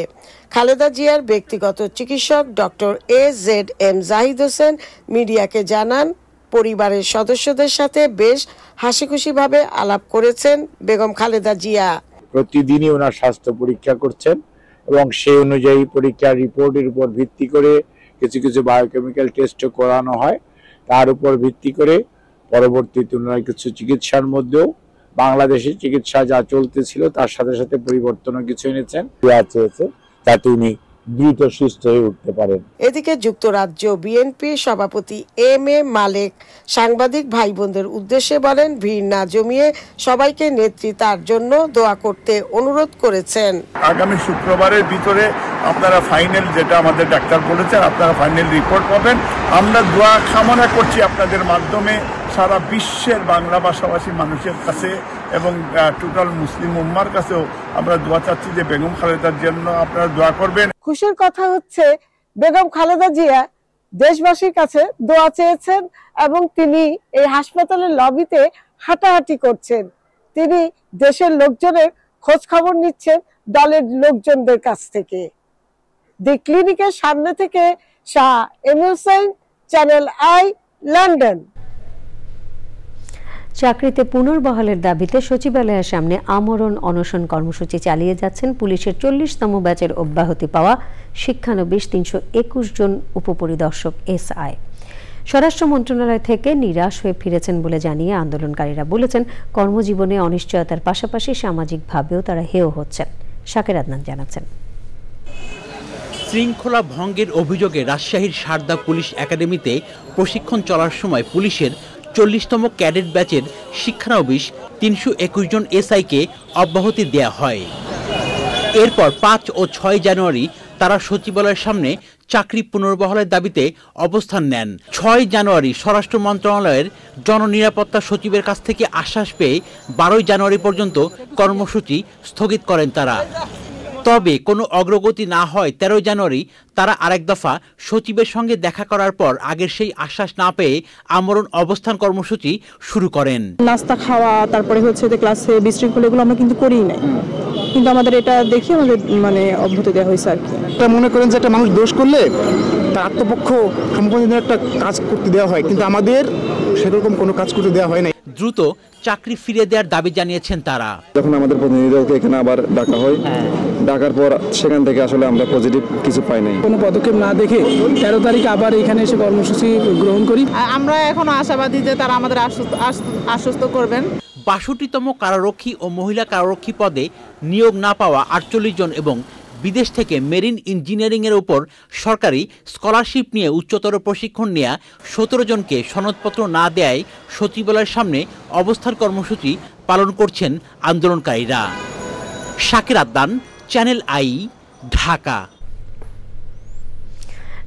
খালেদা জিয়ার ব্যক্তিগত চিকিৎসক ডক্টর AZM জাহিদ হোসেন মিডিয়াকে জানান, পরিবারের সদস্যদের সাথে বেশ হাসিখুশিভাবে আলাপ করেছেন বেগম খালেদা জিয়া। প্রতিদিনই ওনার স্বাস্থ্য পরীক্ষা করছেন এবং সেই অনুযায়ী পরীক্ষার রিপোর্টের উপর ভিত্তি করে কিছু কিছু বায়োকেমিক্যাল টেস্টও করানো হয়। তার উপর ভিত্তি করে পরবর্তীতে ওনার কিছু চিকিৎসার মধ্যেও বাংলাদেশের চিকিৎসা যা চলতেছিল তার সাথে সাথে পরিবর্তনও কিছু এনেছেন, যাতে উনি দ্রুত সুস্থ হয়ে উঠতে পারেন। এদিকে যুক্তরাজ্য বিএনপির সভাপতি MA মালেক সাংবাদিক ভাই বোনদের উদ্দেশ্যে বলেন, ভিড় না জমিয়ে সবাইকে নেত্রী তার জন্য দোয়া করতে অনুরোধ করেছেন। আগামী শুক্রবারের ভিতরে আপনারা ফাইনাল, যেটা আমাদের ডাক্তার বলেছেন, আপনারা ফাইনাল রিপোর্ট পাবেন। আমরা দোয়া কামনা করছি আপনাদের মাধ্যমে সারা বিশ্বের বাংলা ভাষাভাষী মানুষের কাছে এবং টোটাল মুসলিম উম্মার কাছেও আমরা দোয়া চাচ্ছি যে বেগম খালেদার জন্য আপনারা দোয়া করবেন। খুশির কথা হচ্ছে বেগম খালেদা জিয়া দেশবাসীর কাছে দোয়া চেয়েছেন এবং তিনি এই হাসপাতালের লবিতে হাঁটাহাঁটি করছেন। তিনি দেশের লোকজনের খোঁজ খবর নিচ্ছেন দলের লোকজনদের কাছ থেকে। দি ক্লিনিকের সামনে থেকে শাহ এমি হোসেন, চ্যানেল আই, লন্ডন। চাকরিতে পুনর্বহালের দাবিতে সচিবালয়ের সামনে আমরণ অনশন কর্মসূচি চালিয়ে যাচ্ছেন পুলিশের 40তম ব্যাচের অব্যাহতি পাওয়া শিক্ষানবিশ 321 জন উপপরিদর্শক SI। স্বরাষ্ট্র মন্ত্রণালয় থেকে নিরাশ হয়ে ফিরেছেন বলে জানিয়ে আন্দোলনকারীরা বলেছেন, কর্মজীবনে অনিশ্চয়তার পাশাপাশি সামাজিকভাবেও তারা হেয় হচ্ছেন। শাকের আদনান জানাচ্ছেন। শৃঙ্খলা ভঙ্গের অভিযোগে রাজশাহীর সারদা পুলিশ একাডেমিতে প্রশিক্ষণ চলার সময় পুলিশের 40তম ক্যাডেট ব্যাচের শিক্ষানবিশ 321 জন এসআইকে অব্যাহতি দেয়া হয়। এরপর 5 ও 6 জানুয়ারি তারা সচিবালয়ের সামনে চাকরি পুনর্বহালের দাবিতে অবস্থান নেন। 6 জানুয়ারি স্বরাষ্ট্র মন্ত্রণালয়ের জননিরাপত্তা সচিবের কাছ থেকে আশ্বাস পেয়ে 12 জানুয়ারি পর্যন্ত কর্মসূচি স্থগিত করেন তারা। তবে কোনো অগ্রগতি না হয় 13 জানুয়ারি তারা আরেক দফা সচিবের সঙ্গে দেখা করার পর আগের সেই আশ্বাস না পেয়ে আমরণ অবস্থান কর্মসূচি শুরু করেন। নাস্তা খাওয়া, তারপরে হচ্ছে ক্লাসে বিশৃঙ্খলা, এগুলো আমরা কিন্তু করিই নাই, কিন্তু আমাদের এটা দেখে আমাদের অব্যাহতি দেওয়া হয়েছে আর কি। মনে করেন যে একটা মানুষ দোষ করলে তার আত্মপক্ষ সম্পূর্ণ একটা কাজ করতে দেওয়া হয়, কিন্তু আমাদের সেরকম কোনো কাজ করতে দেওয়া হয় না। দ্রুত চাকরি ফিরিয়ে দেওয়ার দাবি জানিয়েছেন তারা। যখন আমাদের প্রতিনিধিদেরকে এখানে আবার ডাকা হয়, ডাকার পর সেখান থেকে আসলে আমরা পজিটিভ কিছু পাই নাই। কোনো পদক্ষেপ না দেখে 13 তারিখ আবার এখানে এসে কর্মসূচি গ্রহণ করি। আমরা এখন আশাবাদী যে তারা আমাদের আশ্বস্ত করবেন। 62তম কারারক্ষী ও মহিলা কারারক্ষী পদে নিয়োগ না পাওয়া 48 জন এবং বিদেশ থেকে মেরিন ইঞ্জিনিয়ারিং এর উপর সরকারি স্কলারশিপ নিয়ে উচ্চতর প্রশিক্ষণ নেওয়া 17 জনকে সনদপত্র না দেয়ায় সচিবালয়ের সামনে অবস্থান কর্মসূচি পালন করছেন আন্দোলনকারীরা। শাকের আদনান, চ্যানেল আই, ঢাকা।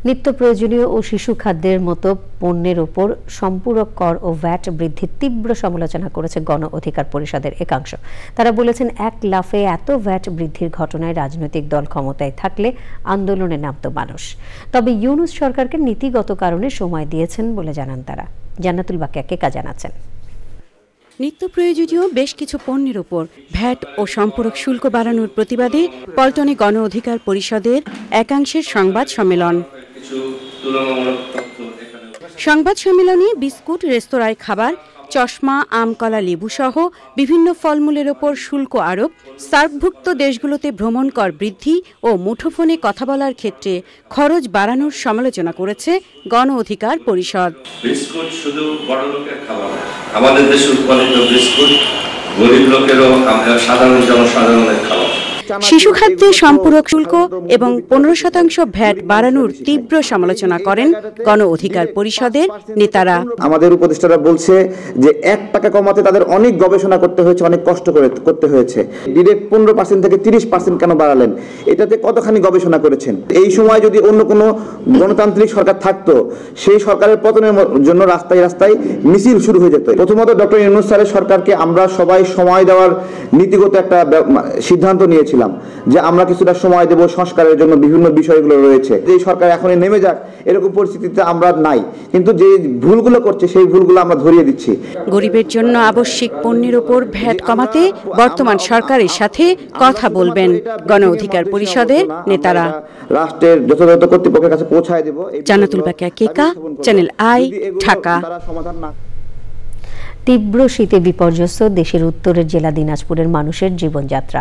নিত্য প্রয়োজনীয় ও শিশু খাদ্যের মতো পণ্যের উপর সম্পূরক কর ও ভ্যাট বৃদ্ধির তীব্র সমালোচনা করেছে গণ অধিকার পরিষদের একাংশ। তারা বলেছেন, এক লাফে এত ভ্যাট বৃদ্ধির ঘটনায় রাজনৈতিক দল ক্ষমতায় থাকলে আন্দোলনে নামত মানুষ। তবে ইউনূস সরকারকে নীতিগত কারণে সময় দিয়েছেন বলে জানান তারা। জান্নাতুল বাকিয়া কেকা জানাচ্ছেন। নিত্য প্রয়োজনীয় বেশ কিছু পণ্যের উপর ভ্যাট ও সম্পূরক শুল্ক বাড়ানোর প্রতিবাদে পল্টনে গণ অধিকার পরিষদের একাংশের সংবাদ সম্মেলন। সংবাদ সম্মেলনে বিস্কুট, রেস্তোরাঁয় খাবার, চশমা, আম, কলা, লেবু সহ বিভিন্ন ফলমূলের ওপর শুল্ক আরোপ, সার্কভুক্ত দেশগুলোতে ভ্রমণ কর বৃদ্ধি ও মুঠোফোনে কথা বলার ক্ষেত্রে খরচ বাড়ানোর সমালোচনা করেছে গণ অধিকার পরিষদ। বিস্কুট শুধু বড়লোকের খাবার, আমাদের দেশে উৎপাদিত বিস্কুট গরিব লোকেরও, সাধারণ জনসাধারণের খাবার। শিশু খাদ্যে সম্পূরক শুল্ক এবং 15% ভ্যাট বাড়ানোর তীব্র সমালোচনা করেন গণ অধিকার পরিষদের নেতারা। আমাদের উপদেষ্টারা বলছে যে 1 টাকা কমাতে তাদের অনেক গবেষণা করতে হয়েছে, অনেক কষ্ট করতে হয়েছে। ডিরেক্ট 15% থেকে 30% কেন বাড়ালেন? এটাতে কতখানি গবেষণা করেছেন? এই সময় যদি অন্য কোনো গণতান্ত্রিক সরকার থাকতো, সেই সরকারের পতনের জন্য রাস্তায় রাস্তায় মিছিল শুরু হয়ে যেত। প্রথমত ডক্টর ইউনূস স্যারের সরকারকে আমরা সবাই সময় দেওয়ার নীতিগত একটা সিদ্ধান্ত নিয়েছি যে আমরা কিছুটা সময় দেব, সংস্কারের জন্য বিভিন্ন বিষয়গুলো রয়েছে। এই সরকার এখনই নেমে যাক, এরকম পরিস্থিতিতে আমরা নাই, কিন্তু যে ভুলগুলো করছে সেই ভুলগুলো আমরা ধরিয়ে দিচ্ছি। গরিবের জন্য আবশ্যিক পণ্যের উপর ভ্যাট কমাতে বর্তমান সরকারের সাথে কথা বলবেন গণ অধিকার পরিষদের নেতারা। রাষ্ট্রের যথাযথ কর্তৃপক্ষের কাছে পৌঁছায় দেব। জান্নাতুল বাকিয়া, কেকা, চ্যানেল আই, ঢাকা। তীব্র শীতে বিপর্যস্ত দেশের উত্তরের জেলা দিনাজপুরের মানুষের জীবনযাত্রা।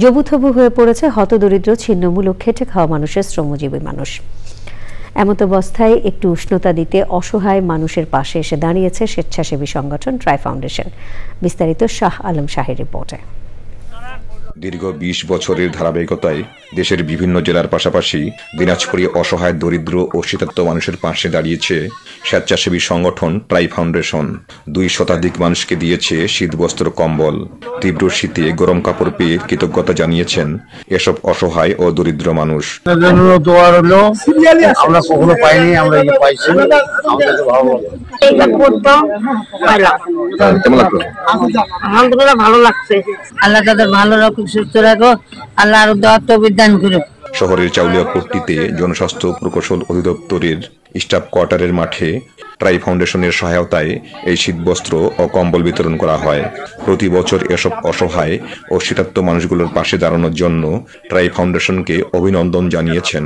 জবুথবু হয়ে পড়েছে হতদরিদ্র, ছিন্নমূল, খেটে খাওয়া মানুষের শ্রমজীবী মানুষ। এমত অবস্থায় একটু উষ্ণতা দিতে অসহায় মানুষের পাশে এসে দাঁড়িয়েছে স্বেচ্ছাসেবী সংগঠন ট্রাই ফাউন্ডেশন। বিস্তারিত শাহ আলম শাহের রিপোর্টে। দীর্ঘ 20 বছরের ধারাবাহিকতায় দেশের বিভিন্ন জেলার পাশাপাশি দিনাজপুরে অসহায়, দরিদ্র ও শীতার্ত মানুষের পাশে দাঁড়িয়েছে স্বেচ্ছাসেবী সংগঠন ট্রাই ফাউন্ডেশন। 2 শতাধিক মানুষকে দিয়েছে শীতবস্ত্র, কম্বল। তীব্র শীতে গরম কাপড় পেয়ে কৃতজ্ঞতা জানিয়েছেন এসব অসহায় ও দরিদ্র মানুষ। আমরা কখনো পাইনি, আমরা পাইছি, আমাদের ভালো আলহামদুলিল্লাহ ভালো লাগছে। আল্লাহ তাদের ভালো রাখুক, সুস্থ রাখো, আল্লাহ আরো দোয়া বিধান করুক। শহরের চাউলিয়াপট্টিতে জনস্বাস্থ্য প্রকৌশল অধিদপ্তরের স্টাফ কোয়ার্টারের মাঠে ট্রাই ফাউন্ডেশনের সহায়তায় এই শীতবস্ত্র ও কম্বল বিতরণ করা হয়। প্রতি বছর এসব অসহায় ও শীতার্ত মানুষগুলোর পাশে দাঁড়ানোর জন্য ট্রাই ফাউন্ডেশনকে অভিনন্দন জানিয়েছেন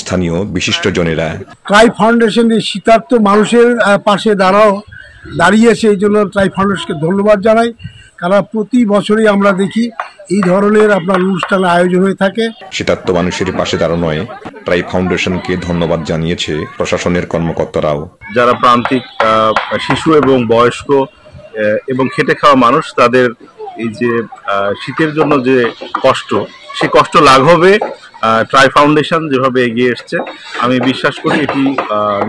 স্থানীয় বিশিষ্টজনেরা। ট্রাই ফাউন্ডেশন এই শীতার্ত মানুষের পাশে দাঁড়িয়েছে, এই জন্য ট্রাই ফাউন্ডেশনকে ধন্যবাদ জানাই। কারণ প্রতি বছরই আমরা দেখি এই ধরনের আপনার অনুষ্ঠানের আয়োজন হয়ে থাকে। শীতার্ত মানুষের পাশে দাঁড়ানোয় ট্রাই ফাউন্ডেশনকে ধন্যবাদ জানিয়েছে প্রশাসনের কর্মকর্তারাও। যারা প্রান্তিক শিশু এবং বয়স্ক এবং খেটে খাওয়া মানুষ, তাদের এই যে শীতের জন্য যে কষ্ট, সে কষ্ট লাঘবে ট্রাই ফাউন্ডেশন যেভাবে এগিয়ে এসছে, আমি বিশ্বাস করি এটি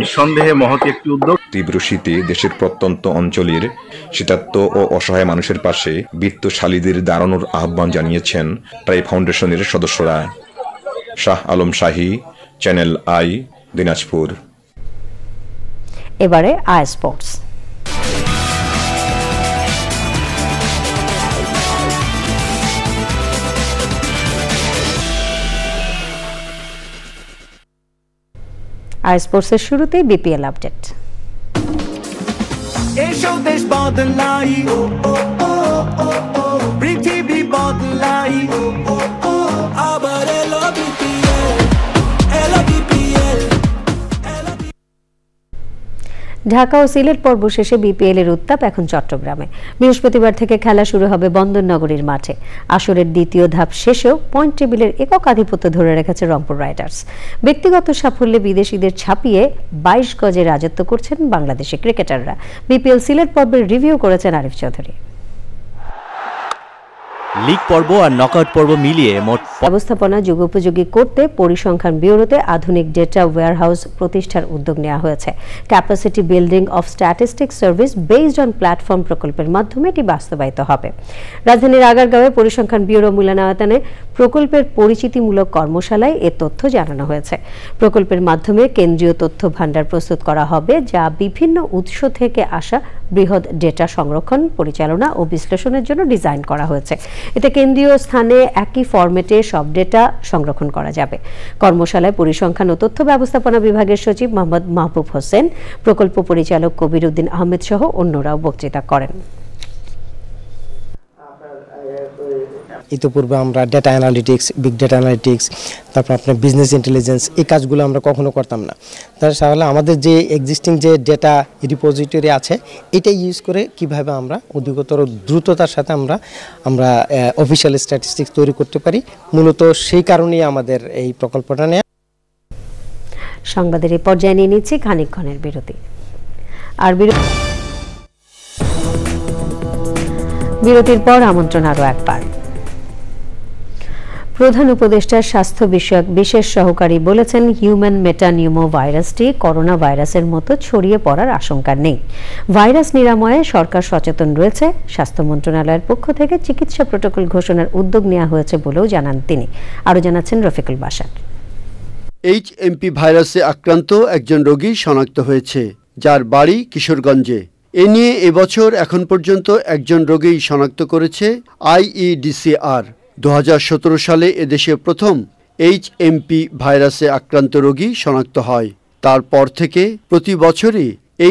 নিঃসন্দেহে মহৎ একটি উদ্যোগ। তীব্র শীতে দেশের প্রত্যন্ত অঞ্চলের শীতার্ত ও অসহায় মানুষের পাশে বিত্তশালীদের দাঁড়ানোর আহ্বান জানিয়েছেন ট্রাই ফাউন্ডেশনের সদস্যরা। শাহ আলম শাহী, চ্যানেল আই, দিনাজপুর। এবারে আই স্পোর্টস। আই স্পোর্টসের শুরুতেই বিপিএল আপডেট। দেশ বদলাই, পৃথিবী বদলাই, আবার এলো বিপিএল, এলো বিপিএল। ঢাকা ও সিলেট পর্ব শেষে বিপিএল এর উত্তাপ এখন চট্টগ্রামে। বৃহস্পতিবার থেকে খেলা শুরু হবে বন্দরনগরীর মাঠে। আসরের দ্বিতীয় ধাপ শেষেও পয়েন্ট টেবিলের একক আধিপত্য ধরে রেখেছে রংপুর রাইডার্স। ব্যক্তিগত সাফল্যে বিদেশিদের ছাপিয়ে 22 গজে রাজত্ব করছেন বাংলাদেশি ক্রিকেটাররা। বিপিএল সিলেট পর্বের রিভিউ করেছেন আরিফ চৌধুরী। লীগ পর্ব আর নকআউট পর্ব মিলিয়ে মোট ব্যবস্থাপনা যুগোপযোগী করতে পরিসংখ্যান ব্যুরোতে আধুনিক ডেটা ওয়্যারহাউস প্রতিষ্ঠার উদ্যোগ নেওয়া হয়েছে। Capacity building of statistics service based on platform প্রকল্পের মাধ্যমে এটি বাস্তবায়িত হবে। রাজধানীর আগারগাঁওয়ে পরিসংখ্যান ব্যুরো মিলনায়তনে প্রকল্পের পরিচিতিমূলক কর্মশালায় এ তথ্য জানানো হয়েছে। প্রকল্পের মাধ্যমে কেন্দ্রীয় তথ্য ভাণ্ডার প্রস্তুত করা হবে, যা বিভিন্ন উৎস থেকে আসা বৃহৎ ডেটা সংরক্ষণ, পরিচালনা ও বিশ্লেষণের জন্য ডিজাইন করা হয়েছে। এতে কেন্দ্রীয় স্থানে একই ফরম্যাটে সব ডেটা সংরক্ষণ করা যাবে। কর্মশালায় পরিসংখ্যান ও তথ্য ব্যবস্থাপনা বিভাগের সচিব মোহাম্মদ মাহবুব হোসেন, প্রকল্প পরিচালক কবির উদ্দিন আহমেদ সহ অন্যরাও বক্তৃতা করেন। ইতিপূর্বে আমরা data analytics, big data analytics, তারপর আপনার বিজনেস ইন্টেলিজেন্স, এই কাজগুলো আমরা কখনো করতাম না। তাহলে আমাদের যে এক্সিস্টিং যে ডেটা রিপোজিটরি আছে, এটা ইউজ করে কিভাবে আমরা অধিকতর দ্রুততার সাথে আমরা অফিসিয়াল স্ট্যাটিস্টিক্স তৈরি করতে পারি, মূলত সেই কারণেই আমাদের এই প্রকল্পটা নেওয়া। সংবাদের এই পর্যায়ে নিয়ে নিচ্ছি খানিকক্ষণের বিরতি। আর বিরতির পর আমন্ত্রণ আরও একবার। প্রধান উপদেষ্টার স্বাস্থ্য বিষয়ক বিশেষ সহকারী বলেছেন, হিউম্যান মেটানিউমো ভাইরাসটি করোনা ভাইরাসের মতো ছড়িয়ে পড়ার আশঙ্কা নেই। ভাইরাস নিরাময়ে সরকার সচেতন রয়েছে। স্বাস্থ্য মন্ত্রণালয়ের পক্ষ থেকে চিকিৎসা প্রোটোকল ঘোষণার উদ্যোগ নেওয়া হয়েছে বলেও জানান তিনি। আরও জানাচ্ছেন রফিকুল বাসার। HMP ভাইরাসে আক্রান্ত একজন রোগী শনাক্ত হয়েছে, যার বাড়ি কিশোরগঞ্জে। এ নিয়ে এবছর এখন পর্যন্ত একজন রোগী শনাক্ত করেছে IEDCR। 2017 সালে এদেশে প্রথম HMP ভাইরাসে আক্রান্ত রোগী শনাক্ত হয়। তারপর থেকে প্রতি বছরই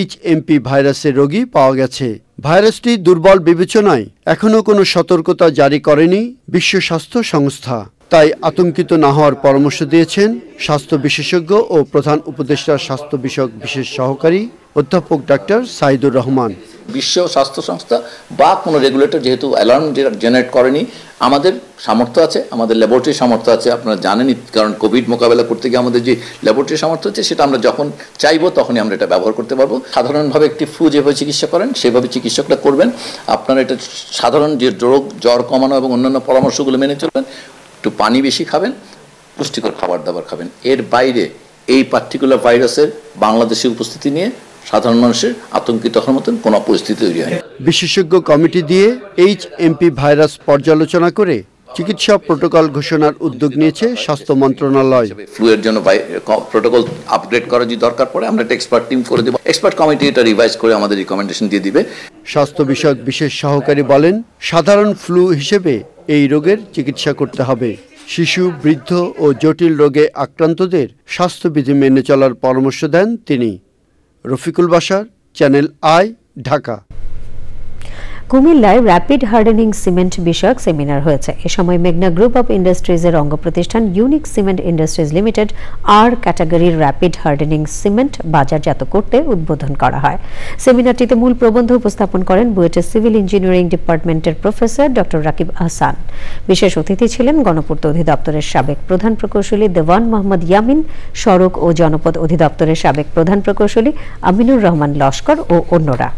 HMP ভাইরাসের রোগী পাওয়া গেছে। ভাইরাসটি দুর্বল বিবেচনায় এখনও কোনো সতর্কতা জারি করেনি বিশ্ব স্বাস্থ্য সংস্থা। তাই আতঙ্কিত না হওয়ার পরামর্শ দিয়েছেন স্বাস্থ্য বিশেষজ্ঞ ও প্রধান উপদেষ্টার স্বাস্থ্য বিষয়ক বিশেষ সহকারী অধ্যাপক ডাক্তার সাইদুর রহমান। বিশ্ব স্বাস্থ্য সংস্থা বা কোনো রেগুলেটর যেহেতু অ্যালার্ম জেনারেট করেনি, আমাদের সামর্থ্য আছে, আমাদের ল্যাবরেটরি সামর্থ্য আছে। আপনারা জানেনই, কারণ কোভিড মোকাবেলা করতে গিয়ে আমাদের যে ল্যাবরেটরি সামর্থ্য আছে, সেটা আমরা যখন চাইবো তখনই আমরা এটা ব্যবহার করতে পারবো। সাধারণভাবে একটি ফ্লু যেভাবে চিকিৎসা করেন সেভাবে চিকিৎসকরা করবেন। আপনারা এটা সাধারণ যে রোগ জ্বর কমানো এবং অন্যান্য পরামর্শগুলো মেনে চলবেন। একটু পানি বেশি খাবেন, পুষ্টিকর খাবার দাবার খাবেন। এর বাইরে এই পার্টিকুলার ভাইরাসের বাংলাদেশে উপস্থিতি নিয়ে সাধারণ মানুষের আতঙ্কিত হওয়ার মতন কোনো পরিস্থিতি তৈরি হয়। বিশেষজ্ঞ কমিটি দিয়ে HMP ভাইরাস পর্যালোচনা করে চিকিৎসা প্রোটোকল ঘোষণার উদ্যোগ নিয়েছে স্বাস্থ্য মন্ত্রণালয়। ফ্লু এর জন্য প্রোটোকল আপগ্রেড করা যদি দরকার পড়ে, আমরা একটা এক্সপার্ট টিম করে দেব। এক্সপার্ট কমিটি এটা রিভাইজ করে আমাদের রিকমেন্ডেশন দিয়ে দিবে। স্বাস্থ্য বিষয়ক বিশেষ সহকারী বলেন, সাধারণ ফ্লু হিসেবে এই রোগের চিকিৎসা করতে হবে। শিশু, বৃদ্ধ ও জটিল রোগে আক্রান্তদের স্বাস্থ্যবিধি মেনে চলার পরামর্শ দেন তিনি। রফিকুল বাসার, চ্যানেল আই, ঢাকা। কুমিল্লায় র্যাপিড হার্ডেনিং সিমেন্ট বিষয়ক সেমিনার হয়েছে। এ সময় মেঘনা গ্রুপ অব ইন্ডাস্ট্রিজের অঙ্গ প্রতিষ্ঠান ইউনিক সিমেন্ট ইন্ডাস্ট্রিজ লিমিটেড আর ক্যাটাগরির র্যাপিড হার্ডেনিং সিমেন্ট বাজারজাত করতে উদ্বোধন করা হয়। সেমিনারটিতে মূল প্রবন্ধ উপস্থাপন করেন বুয়েটের সিভিল ইঞ্জিনিয়ারিং ডিপার্টমেন্টের প্রফেসর ডক্টর রাকিব আহসান। বিশেষ অতিথি ছিলেন গণপূর্ত অধিদপ্তরের সাবেক প্রধান প্রকৌশলী দেওয়ান মোহাম্মদ ইয়ামিন, সড়ক ও জনপথ অধিদপ্তরের সাবেক প্রধান প্রকৌশলী আমিনুর রহমান লস্কর ও অন্যরা।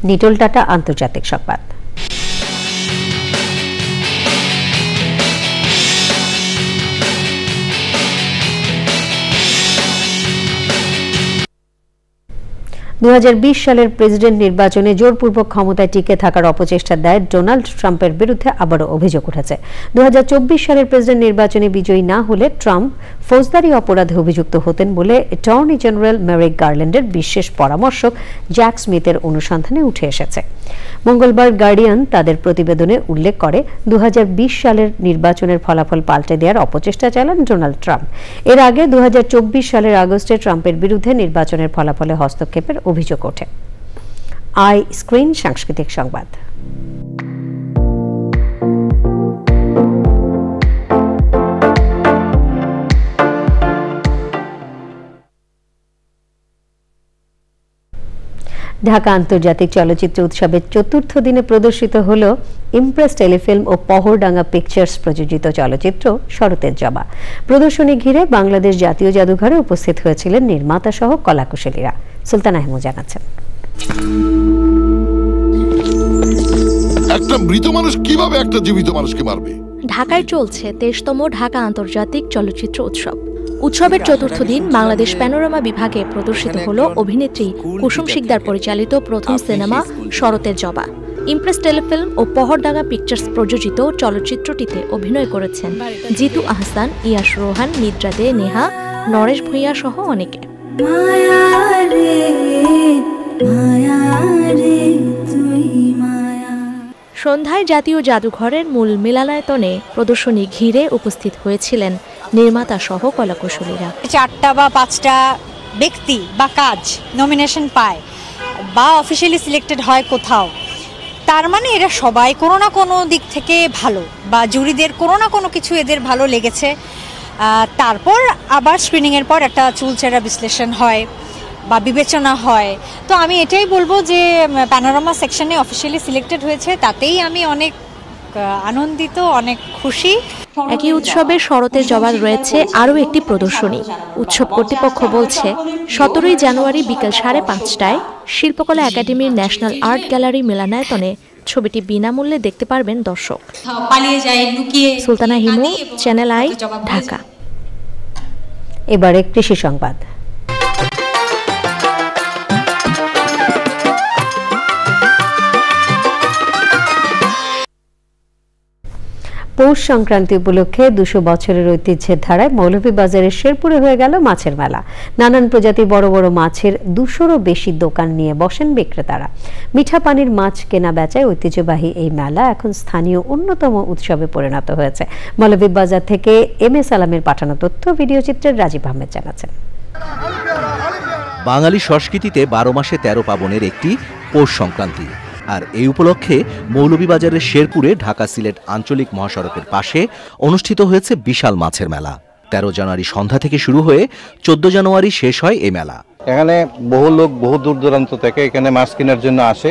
নিটোল টাটা আন্তর্জাতিক সংবাদ। সালের প্রেসিডেন্ট নির্বাচনে জোরপূর্বক ক্ষমতায় টিকে থাকার অপচেষ্টার দায়ে ডোনাল্ড ট্রাম্পের বিরুদ্ধে আবারও অভিযোগ উঠেছে। 2024 সালের প্রেসিডেন্ট নির্বাচনে বিজয়ী না হলে ট্রাম্প ফৌজদারি অপরাধে অভিযুক্ত হতেন বলে অ্যাটর্নি জেনারেল মেরিক গার্ল্যান্ডের বিশেষ পরামর্শক জ্যাক স্মিথের অনুসন্ধানে উঠে এসেছে। মঙ্গলবার গার্ডিয়ান তাদের প্রতিবেদনে উল্লেখ করে 2020 সালের নির্বাচনের ফলাফল পাল্টে দেওয়ার অপচেষ্টা চালান ডোনাল্ড ট্রাম্প। এর আগে 2024 সালের আগস্টে ট্রাম্পের বিরুদ্ধে নির্বাচনের ফলাফলে হস্তক্ষেপের অভিযোগ ওঠে। আই স্ক্রিন সাংস্কৃতিক সংবাদ। ঢাকা আন্তর্জাতিক চলচ্চিত্র উৎসবের চতুর্থ দিনে প্রদর্শিত হল ইমপ্রেস টেলিফিল্ম ও পহরডাঙ্গা পিকচার্স প্রযোজিত চলচ্চিত্র শরতের জবা। প্রদর্শনী ঘিরে বাংলাদেশ জাতীয় জাদুঘরে উপস্থিত হয়েছিলেন নির্মাতা সহ কলাকুশলীরা। সুলতানা হেমু জানাচ্ছেন। একটা মৃত মানুষ কিভাবে একটা জীবিত মানুষকে মারবে? ঢাকায় চলছে 23তম ঢাকা আন্তর্জাতিক চলচ্চিত্র উৎসব। উৎসবের চতুর্থ দিন বাংলাদেশ প্যানোরামা বিভাগে প্রদর্শিত হল অভিনেত্রী কুসুম শিকদার পরিচালিত প্রথম সিনেমা শরতের জবা। ইমপ্রেস টেলিফিল্ম ও পহরডাঙ্গা পিকচার্স প্রযোজিত চলচ্চিত্রটিতে অভিনয় করেছেন জিতু আহসান, ইয়াস রোহান, নিদ্রা দে, নেহা, নরেশ ভূঁইয়া সহ অনেকে। সন্ধ্যায় জাতীয় জাদুঘরের মূল মিলনায়তনে প্রদর্শনী ঘিরে উপস্থিত হয়েছিলেন নির্মাতা সহ কলাকুশলীরা। 4টা বা 5টা ব্যক্তি বা কাজ নমিনেশন পায় বা অফিসিয়ালি সিলেক্টেড হয় কোথাও, তার মানে এরা সবাই কোনো না কোনো দিক থেকে ভালো, বা জুরিদের কোনো না কোনো কিছু এদের ভালো লেগেছে। তারপর আবার স্ক্রিনিংয়ের পর একটা চুলচেরা বিশ্লেষণ হয় বা বিবেচনা হয়। তো আমি এটাই বলবো যে প্যানোরামা সেকশনে অফিসিয়ালি সিলেক্টেড হয়েছে, তাতেই আমি অনেক আনন্দিত, অনেক খুশি। একই উৎসবে শরতের জবার রয়েছে আরও একটি প্রদর্শনী। উৎসব কর্তৃপক্ষ বলছে 17 জানুয়ারি বিকেল 5:30টায় শিল্পকলা একাডেমির ন্যাশনাল আর্ট গ্যালারি মিলনায়তনে ছবিটি বিনামূল্যে দেখতে পারবেন দর্শক। Sultana Himu, channel I, Dhaka. এবারে কৃষি সংবাদ। পৌষ সংক্রান্তি উপলক্ষে 200 বছরের ঐতিহ্যের ধারায় মৌলভীবাজারের শেরপুরে হয়ে গেল মাছের মেলা। নানান প্রজাতির বড় বড় মাছের 200রও বেশি দোকান নিয়ে বসেন বিক্রেতারা। মিঠা পানির মাছ কেনা বেচায় ঐতিহ্যবাহী এই মেলা এখন স্থানীয় অন্যতম উৎসবে পরিণত হয়েছে। মৌলভীবাজার থেকে MS আলমের পাঠানো তথ্য, ভিডিও চিত্রের রাজীব আহমেদ জানাচ্ছেন। বাঙালি সংস্কৃতিতে 12 মাসে 13 পার্বণের একটি পৌষ সংক্রান্তি। আর এই উপলক্ষে মৌলভীবাজারের শেরপুরে ঢাকা সিলেট আঞ্চলিক মহাসড়কের পাশে অনুষ্ঠিত হয়েছে বিশাল মাছের মেলা। 13 জানুয়ারি সন্ধ্যা থেকে শুরু হয়ে 14 জানুয়ারি শেষ হয় এই মেলা। এখানে বহু লোক বহু দূর দূরান্ত থেকে এখানে মাছ কেনার জন্য আসে।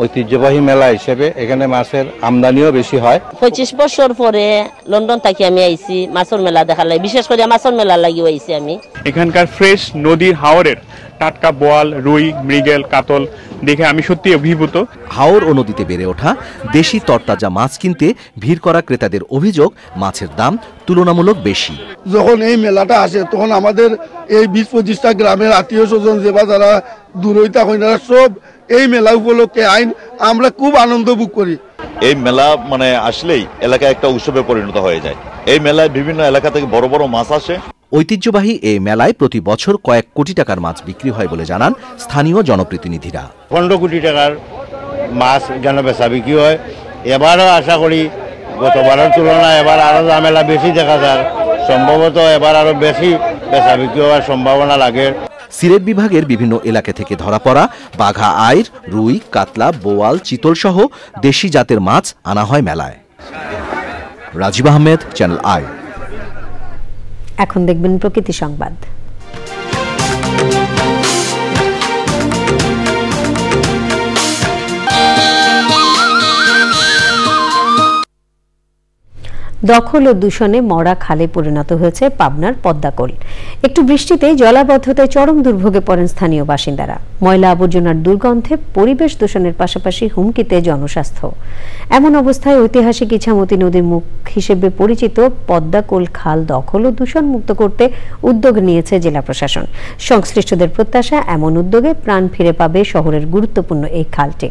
ঐতিহ্যবাহী মেলা হিসেবে এখানে মাছের আমদানিও বেশি হয়। 25 বছর পরে লন্ডন থেকে আমি আইছি মাছের মেলা দেখার লাগি, বিশেষ করে মাছের মেলা লাগি আইছি আমি। এখানকার ফ্রেশ নদীর হাওরের টাটকা বোয়াল, রুই, মৃগেল, কাতল দেখে আমি সত্যি অভিভূত। হাওর ও নদীতে বেড়ে ওঠা দেশি তরতাজা মাছ কিনতে ভিড় করা ক্রেতাদের অভিযোগ মাছের দাম তুলনামূলক বেশি। যখন এই মেলাটা আসে তখন আমাদের এই 20-25টা গ্রামের আত্মীয় স্বজন যেবা যারা দূরইতা হইনারা সব এই মেলা উপলক্ষে আইন আমরা খুব আনন্দ ভোগ করি। এই মেলা মানে আসলেই এলাকায় একটা উৎসবে পরিণত হয়ে যায়। এই মেলায় বিভিন্ন এলাকা থেকে বড় বড় মাছ আসে। ঐতিহ্যবাহী এই মেলায় প্রতি বছর কয়েক কোটি টাকার মাছ বিক্রি হয় বলে জানান স্থানীয় জনপ্রতিনিধিরা। 15 কোটি টাকার মাছ যেন বেচা বিক্রি হয়। এবারও আশা করি গতবারের তুলনায় এবার আরো ঝামেলা বেশি দেখা যায়। সম্ভবত এবার আরো বেশি বেচা বিক্রি হওয়ার সম্ভাবনা লাগে। সিলেট বিভাগের বিভিন্ন এলাকা থেকে ধরা পড়া বাঘা আইর, রুই, কাতলা, বোয়াল, চিতল সহ দেশি জাতের মাছ আনা হয় মেলায়। Rajib Ahmed, channel I. এখন দেখবেন প্রকৃতি সংবাদ। দখল ও দূষণে মরা খালে পরিণত হয়েছে পাবনার পদ্মাকোল। একটু বৃষ্টিতেই জলাবদ্ধতায় চরম দুর্ভোগে পড়েন স্থানীয় বাসিন্দারা। ময়লা আবর্জনার দুর্গন্ধে পরিবেশ দূষণের পাশাপাশি হুমকিতে জনস্বাস্থ্য। এমন অবস্থায় ঐতিহাসিক ইছামতি নদীর মুখ হিসেবে পরিচিত পদ্মাকোল খাল দখল ও দূষণ মুক্ত করতে উদ্যোগ নিয়েছে জেলা প্রশাসন। সংশ্লিষ্টদের প্রত্যাশা, এমন উদ্যোগে প্রাণ ফিরে পাবে শহরের গুরুত্বপূর্ণ এই খালটি।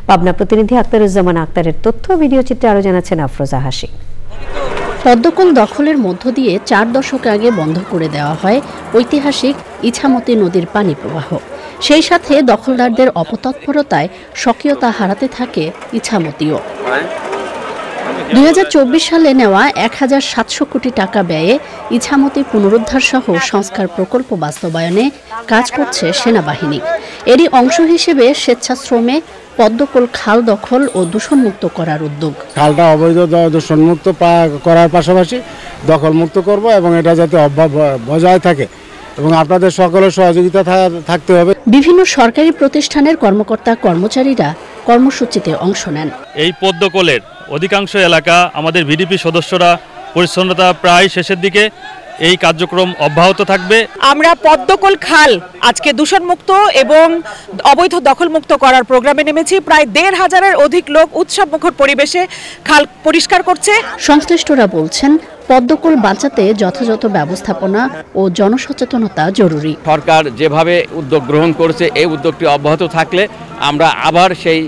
পাবনা প্রতিনিধি আক্তারুজ্জামান আক্তারের তথ্য, ভিডিও চিত্রে আরো জানাচ্ছেন আফরোজা হাসি। পদ্মকোল দখলের মধ্য দিয়ে 4 দশক আগে বন্ধ করে দেওয়া হয় ঐতিহাসিক ইছামতি নদীর পানি প্রবাহ। সেই সাথে দখলদারদের অপতৎপরতায় স্বকীয়তা হারাতে থাকে ইছামতিও। 2024 সালে নেওয়া 1700 কোটি টাকা ব্যয়ে ইছামতি পুনরুদ্ধার সহ সংস্কার প্রকল্প বাস্তবায়নে কাজ করছে সেনাবাহিনী। এরই অংশ হিসেবে স্বেচ্ছাশ্রমে পদ্মকোল খাল দখল ও দূষণমুক্ত করার উদ্যোগ। খালটা অবৈধ দূষণমুক্ত করার পাশাপাশি দখলমুক্ত করব এবং এটা যাতে বজায় থাকে এবং আপনাদের সকলের সহযোগিতা থাকতে হবে। বিভিন্ন সরকারি প্রতিষ্ঠানের কর্মকর্তা কর্মচারীরা কর্মসূচিতে অংশ নেন। এই পদ্মকোলের অধিকাংশ এলাকা আমাদের ভিডিপি সদস্যরা পরিচ্ছন্নতা প্রায় শেষের দিকে, এই কার্যক্রম অব্যাহত থাকবে। আমরা পদ্মকোল খাল আজকে দূষণমুক্ত এবং অবৈধ দখলমুক্ত করার প্রোগ্রামে নেমেছি। প্রায় 1,500-এর অধিক লোক উৎসবমুখর পরিবেশে খাল পরিষ্কার করছে। সংশ্লিষ্টরা বলছেন পদ্মকোল বাঁচাতে যথাযথ ব্যবস্থাপনা ও জনসচেতনতা জরুরি। সরকার যেভাবে উদ্যোগ গ্রহণ করেছে, এই উদ্যোগটি অব্যাহত থাকলে আমরা আবার সেই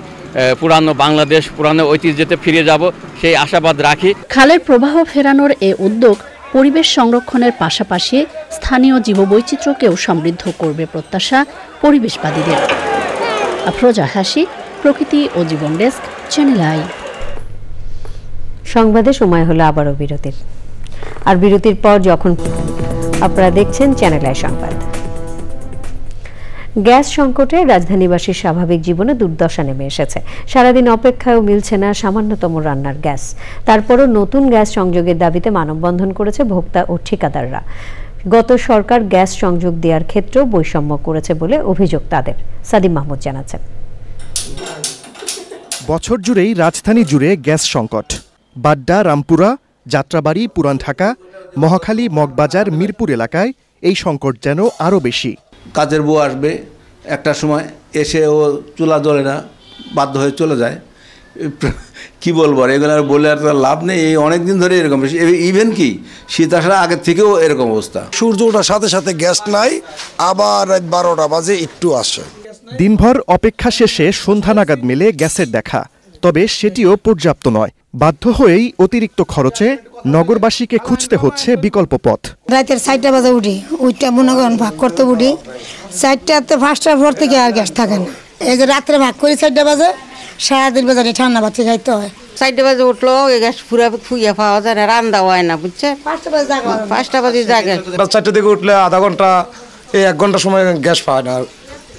পুরানো বাংলাদেশ, পুরানো ঐতিহ্যতে ফিরে যাব, সেই আশাবাদ রাখি। খালের প্রবাহ ফেরানোর এই উদ্যোগ পরিবেশ সংরক্ষণের পাশাপাশি স্থানীয় জীববৈচিত্র্যকেও সমৃদ্ধ করবে প্রত্যাশা পরিবেশবাদীদের। আফরোজা হাসি, প্রকৃতি ও জীবন ডেস্ক, চ্যানেল আই। সংবাদে সময় হলো আবারও বিরতির। আর বিরতির পর যখন আপনারা দেখছেন চ্যানেল আই সংবাদ। গ্যাস সংকটে রাজধানীবাসীর স্বাভাবিক জীবনে দুর্দশা নেমে এসেছে। সারাদিন অপেক্ষায়ও মিলছে না সামান্যতম রান্নার গ্যাস। তারপরও নতুন গ্যাস সংযোগের দাবিতে মানববন্ধন করেছে ভোক্তা ও ঠিকাদাররা। গত সরকার গ্যাস সংযোগ দেওয়ার ক্ষেত্রেও বৈষম্য করেছে বলে অভিযোগ তাদের। সাদিম মাহমুদ জানাচ্ছেন। বছর জুড়েই রাজধানী জুড়ে গ্যাস সংকট। বাড্ডা, রামপুরা, যাত্রাবাড়ি, পুরান ঢাকা, মহাখালী, মগবাজার, মিরপুর এলাকায় এই সংকট যেন আরও বেশি। কাজের বউ আসবে একটা সময়, এসে ও চুলা জ্বলে না, বাধ্য হয়ে চলে যায়। কি বলবো আর, এগুলো আর বলে আর লাভ নেই। এই অনেকদিন ধরে এরকম, ইভেন কি শীত আসার আগের থেকেও এরকম অবস্থা। সূর্য ওঠার সাথে সাথে গ্যাস নাই, আবার রাত 12টা বাজে একটু আসে। দিনভর অপেক্ষা শেষে সন্ধ্যা নাগাদ মেলে গ্যাসের দেখা, তবে সেটিও পর্যাপ্ত নয়। বাধ্য হয়েই অতিরিক্ত খরচে নগরবাসীকে খুঁজতে হচ্ছে বিকল্প পথ। রাতের 4টা বাজে উঠি, ওইটা মনে করেন ভাগ করতে উঠি, 4টাতে 5টার ভোর থেকে আর গ্যাস থাকে না। এই যে রাত্রে ভাগ করি 4টা বাজে, সারাদিন বাজারে ঠান্ডা বাতি খাইতে হয়। 4টা বাজে উঠলো গ্যাস পুরা ফুইয়া পাওয়া যায় না, রান্না হয় না, বুঝছে। 5টা বাজে জাগে। 4টা থেকে উঠলে আধা ঘন্টা, 1 ঘন্টা সময় গ্যাস পায় না।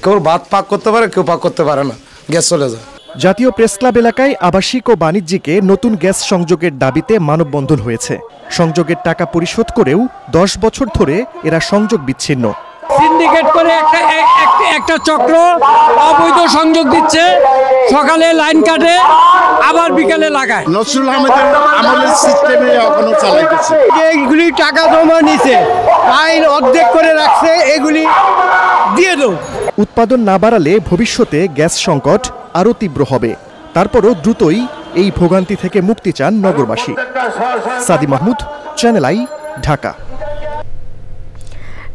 কেউ ভাত পাক করতে পারে, কেউ পাক করতে পারে না, গ্যাস চলে যায়। জাতীয় প্রেসক্লাব এলাকায় আবাসিক ও বাণিজ্যিকে নতুন গ্যাস সংযোগের দাবিতে মানববন্ধন হয়েছে। সংযোগের টাকা পরিশোধ করেও 10 বছর ধরে এরা সংযোগ বিচ্ছিন্ন। সিন্ডিকেট করে একটা চক্র অবৈধ সংযোগ দিচ্ছে, সকালে লাইন কাটে, আবার বিকালে লাগায়। নজরুল আহমেদের আমলের সিস্টেমে এখনো চালাইতেছে। এইগুলি টাকা জমা নিছে, আইন অর্ধেক করে রাখছে, এগুলি দিয়ে দাও। উৎপাদন না বাড়ালে ভবিষ্যতে গ্যাস সংকট আরও তীব্র হবে। তারপরও দ্রুতই এই ভোগান্তি থেকে মুক্তি চান নগরবাসী। সাদি মাহমুদ, চ্যানেল আই, ঢাকা।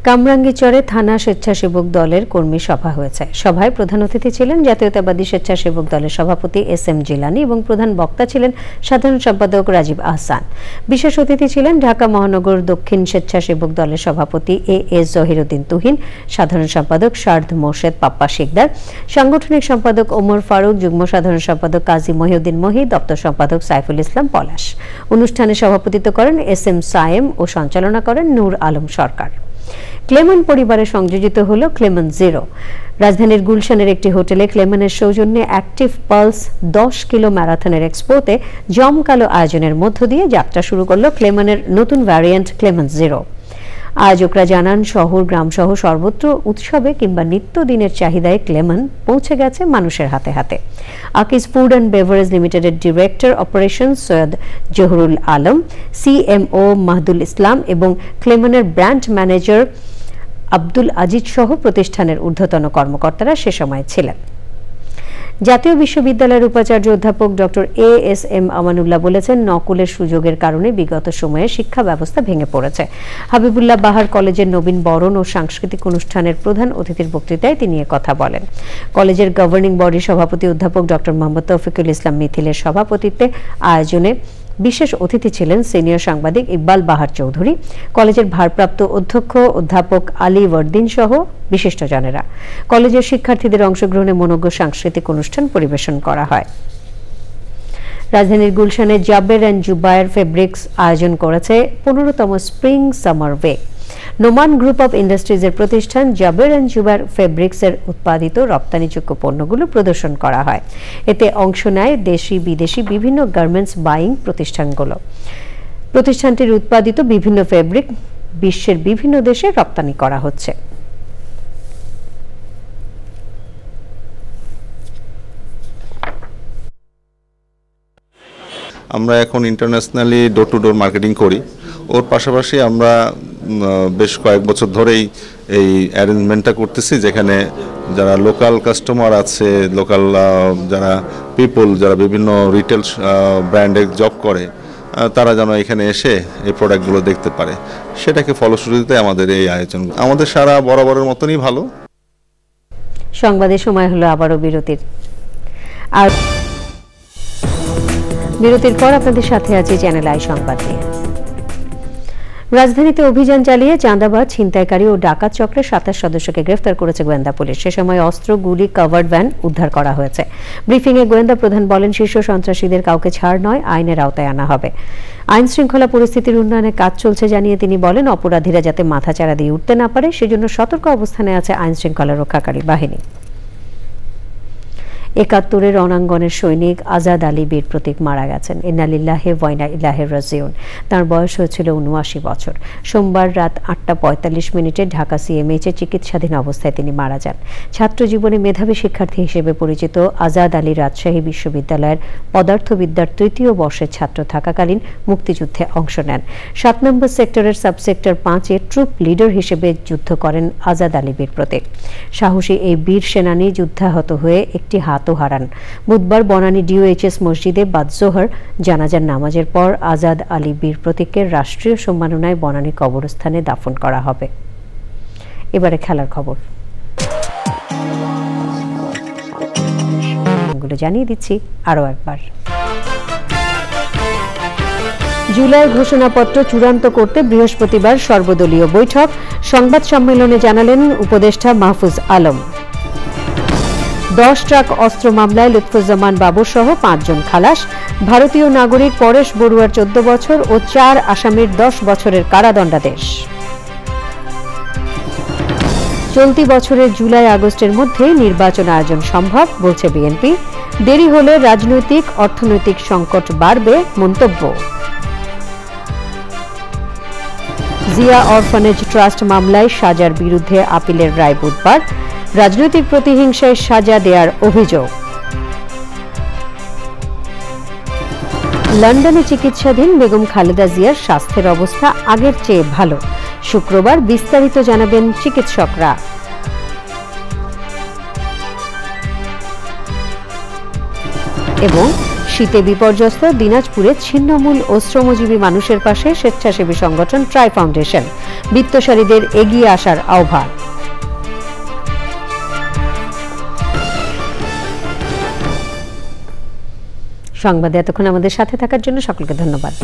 কামরাঙ্গীরচরে থানা স্বেচ্ছাসেবক দলের কর্মী সভা হয়েছে। সভায় প্রধান অতিথি ছিলেন জাতীয়তাবাদী স্বেচ্ছাসেবক দলের সভাপতি এস.এম. জিলানী এবং প্রধান বক্তা ছিলেন সাধারণ সম্পাদক রাজীব আহসান। বিশেষ অতিথি ছিলেন ঢাকা মহানগর দক্ষিণ স্বেচ্ছাসেবক দলের সভাপতি এ.এস. জহিরুদ্দিন তুহিন, সাধারণ সম্পাদক শারদ মোর্শেদ পাপ্পা শিকদার, সাংগঠনিক সম্পাদক ওমর ফারুক, যুগ্ম সাধারণ সম্পাদক কাজী মহিউদ্দিন মহি, দপ্তর সম্পাদক সাইফুল ইসলাম পলাশ। অনুষ্ঠানে সভাপতিত্ব করেন এস.এম. সায়েম ও সঞ্চালনা করেন নূর আলম সরকার। ক্লেমন পরিবারে সংযোজিত হল ক্লেমন জিরো। রাজধানীর গুলশানের একটি হোটেলে ক্লেমনের সৌজন্যে অ্যাক্টিভ পালস 10 কিলো ম্যারাথনের এক্সপোতে জমকালো আয়োজনের মধ্য দিয়ে যাত্রা শুরু করল ক্লেমনের নতুন ভ্যারিয়েন্ট ক্লেমন জিরো। আয়োজকরা জানান, শহর গ্রাম সহ সর্বত্র উৎসবে কিংবা নিত্যদিনের চাহিদায় ক্লেমন পৌঁছে গেছে মানুষের হাতে হাতে। আকিজ ফুড অ্যান্ড বেভারেজ লিমিটেডের director operation Syed Zahurul Alam, CMO Mahdul Islam এবং ক্লেমনের ব্র্যান্ড ম্যানেজার আব্দুল আজিজ সহ প্রতিষ্ঠানের ঊর্ধ্বতন কর্মকর্তারা সে সময় ছিলেন। জাতীয় বিশ্ববিদ্যালয়ের উপাচার্য অধ্যাপক ডক্টর এ.এস.এম. আমানুল্লাহ বলেছেন, নকলের সুযোগের কারণে বিগত সময়ে শিক্ষা ব্যবস্থা ভেঙে পড়েছে। হাবিবুল্লাহ বাহার কলেজের নবীন বরণ ও সাংস্কৃতিক অনুষ্ঠানের প্রধান অতিথির বক্তৃতায় তিনি কথা বলেন। কলেজের গভর্নিং বডির সভাপতি অধ্যাপক ডক্টর মোহাম্মদ তৌফিকুল ইসলাম মিথিলের সভাপতিত্বে আয়োজনে বিশেষ অতিথি ছিলেন সিনিয়র সাংবাদিক ইকবাল বাহার চৌধুরী, কলেজের ভারপ্রাপ্ত অধ্যক্ষ অধ্যাপক আলী ওয়ার্দিন সহ বিশিষ্টজনেরা। কলেজের শিক্ষার্থীদের অংশগ্রহণে মনোজ্ঞ সাংস্কৃতিক অনুষ্ঠান পরিবেশন করা হয়। রাজধানীর গুলশানে জাবের অ্যান্ড জুবায়ের ফেব্রিক্স আয়োজন করেছে 15তম spring summer way. Noman group of ইন্ডাস্ট্রিজের প্রতিষ্ঠান জাবের অ্যান্ড জুবায়ের ফেব্রিক্সের উৎপাদিত রপ্তানিযোগ্য পণ্যগুলো প্রদর্শন করা হয়। এতে অংশ নেয় দেশি বিদেশি বিভিন্ন গার্মেন্টস বাইং প্রতিষ্ঠানগুলো। প্রতিষ্ঠানটির উৎপাদিত বিভিন্ন ফেব্রিক বিশ্বের বিভিন্ন দেশে রপ্তানি করা হচ্ছে। আমরা এখন internationally door to door marketing করি। ওর পাশাপাশি আমরা বেশ কয়েক বছর ধরেই এই অ্যারেঞ্জমেন্টটা করতেছি, যেখানে যারা লোকাল কাস্টমার আছে, লোকাল যারা পিপল যারা বিভিন্ন রিটেল ব্র্যান্ডে জব করে, তারা যেন এখানে এসে এই প্রোডাক্টগুলো দেখতে পারে। সেটাকে ফলশ্রুতিতে আমাদের এই আয়োজন। আমাদের সারা বরাবরের মতনই ভালো। সংবাদের সময় হলো আবারও বিরতির। আর বিরতির পর আপনাদের সাথে আছি চ্যানেল আই সংবাদ নিয়ে। রাজধানীতে অভিযান চালিয়ে চাঁদাবাজ, ছিনতাইকারী ও ডাকাত চক্রের 27 সদস্যকে গ্রেফতার করেছে গোয়েন্দা পুলিশ। সে সময় অস্ত্র, গুলি, কাভার্ড ভ্যান উদ্ধার করা হয়েছে। ব্রিফিংয়ে গোয়েন্দা প্রধান বলেন, শীর্ষ সন্ত্রাসীদের কাউকে ছাড় নয়, আইনের আওতায় আনা হবে। আইন শৃঙ্খলা পরিস্থিতির উন্নয়নে কাজ চলছে জানিয়ে তিনি বলেন, অপরাধীরা যাতে মাথাচাড়া দিয়ে উঠতে না পারে সেজন্য সতর্ক অবস্থানে আছে আইন শৃঙ্খলা রক্ষাকারী বাহিনী। ৭১ রণাঙ্গনের সৈনিক আজাদ আলী বীর প্রতীক মারা গেছেন। ইন্না লিল্লাহি ওয়া ইন্না ইলাইহি রাজিউন। তার বয়স হয়েছিল ৭৯ বছর। সোমবার রাত ৮টা ৪৫ ঢাকা সিএমএইচে চিকিৎসাধীন অবস্থায় তিনি মারা যান। ছাত্র জীবনে মেধাবী শিক্ষার্থী হিসেবে পরিচিত আজাদ আলী রাজশাহী বিশ্ববিদ্যালয়ের পদার্থবিদ্যার ৩য় বর্ষের ছাত্র থাকাকালীন মুক্তিযুদ্ধে অংশ নেন। ৭ নম্বর সেক্টরের সাবসেক্টর ৫-এ ট্রুপ লিডার হিসেবে যুদ্ধ করেন আজাদ আলী বীর প্রতীক। সাহসী এই বীর সেনানী যুদ্ধাহত হয়ে একটি হাতও হারান। বুধবার বনানী ডিওএইচএস মসজিদে বাদ জোহর জানাজার নামাজের পর আজাদ আলী বীর প্রতীককে রাষ্ট্রীয় সম্মাননায় বনানী কবরস্থানে দাফন করা হবে। এবারে খেলার খবর জানিয়ে দিচ্ছি আরো একবার। জুলাই ঘোষণাপত্র চূড়ান্ত করতে বৃহস্পতিবার সর্বদলীয় বৈঠক। সংবাদ সম্মেলনে জানালেন উপদেষ্টা মাহফুজ আলম। 10 ট্রাক অস্ত্র মামলায় লুৎফুজ্জামান বাবর সহ 5 জন খালাস। ভারতীয় নাগরিক পরেশ বড়ুয়ার 14 বছর ও 4 আসামির 10 বছরের কারাদণ্ডাদেশ। চলতি বছরের জুলাই আগস্টের মধ্যে নির্বাচন আয়োজন সম্ভব বলছে বিএনপি। দেরি হলে রাজনৈতিক অর্থনৈতিক সংকট বাড়বে মন্তব্য। জিয়া অরফানেজ ট্রাস্ট মামলায় সাজার বিরুদ্ধে আপিলের রায় বুধবার। রাজনৈতিক প্রতিহিংসায় সাজা দেওয়ার অভিযোগ। লন্ডনে চিকিৎসাধীন বেগম খালেদা জিয়ার স্বাস্থ্যের অবস্থা আগের চেয়ে ভালো। শুক্রবার বিস্তারিত জানাবেন চিকিৎসকরা। এবং শীতে বিপর্যস্ত দিনাজপুরে ছিন্নমূল ও শ্রমজীবী মানুষের পাশে স্বেচ্ছাসেবী সংগঠন ট্রাই ফাউন্ডেশন, বিত্তশালীদের এগিয়ে আসার আহ্বান। সংবাদে এতক্ষণ আমাদের সাথে থাকার জন্য সকলকে ধন্যবাদ।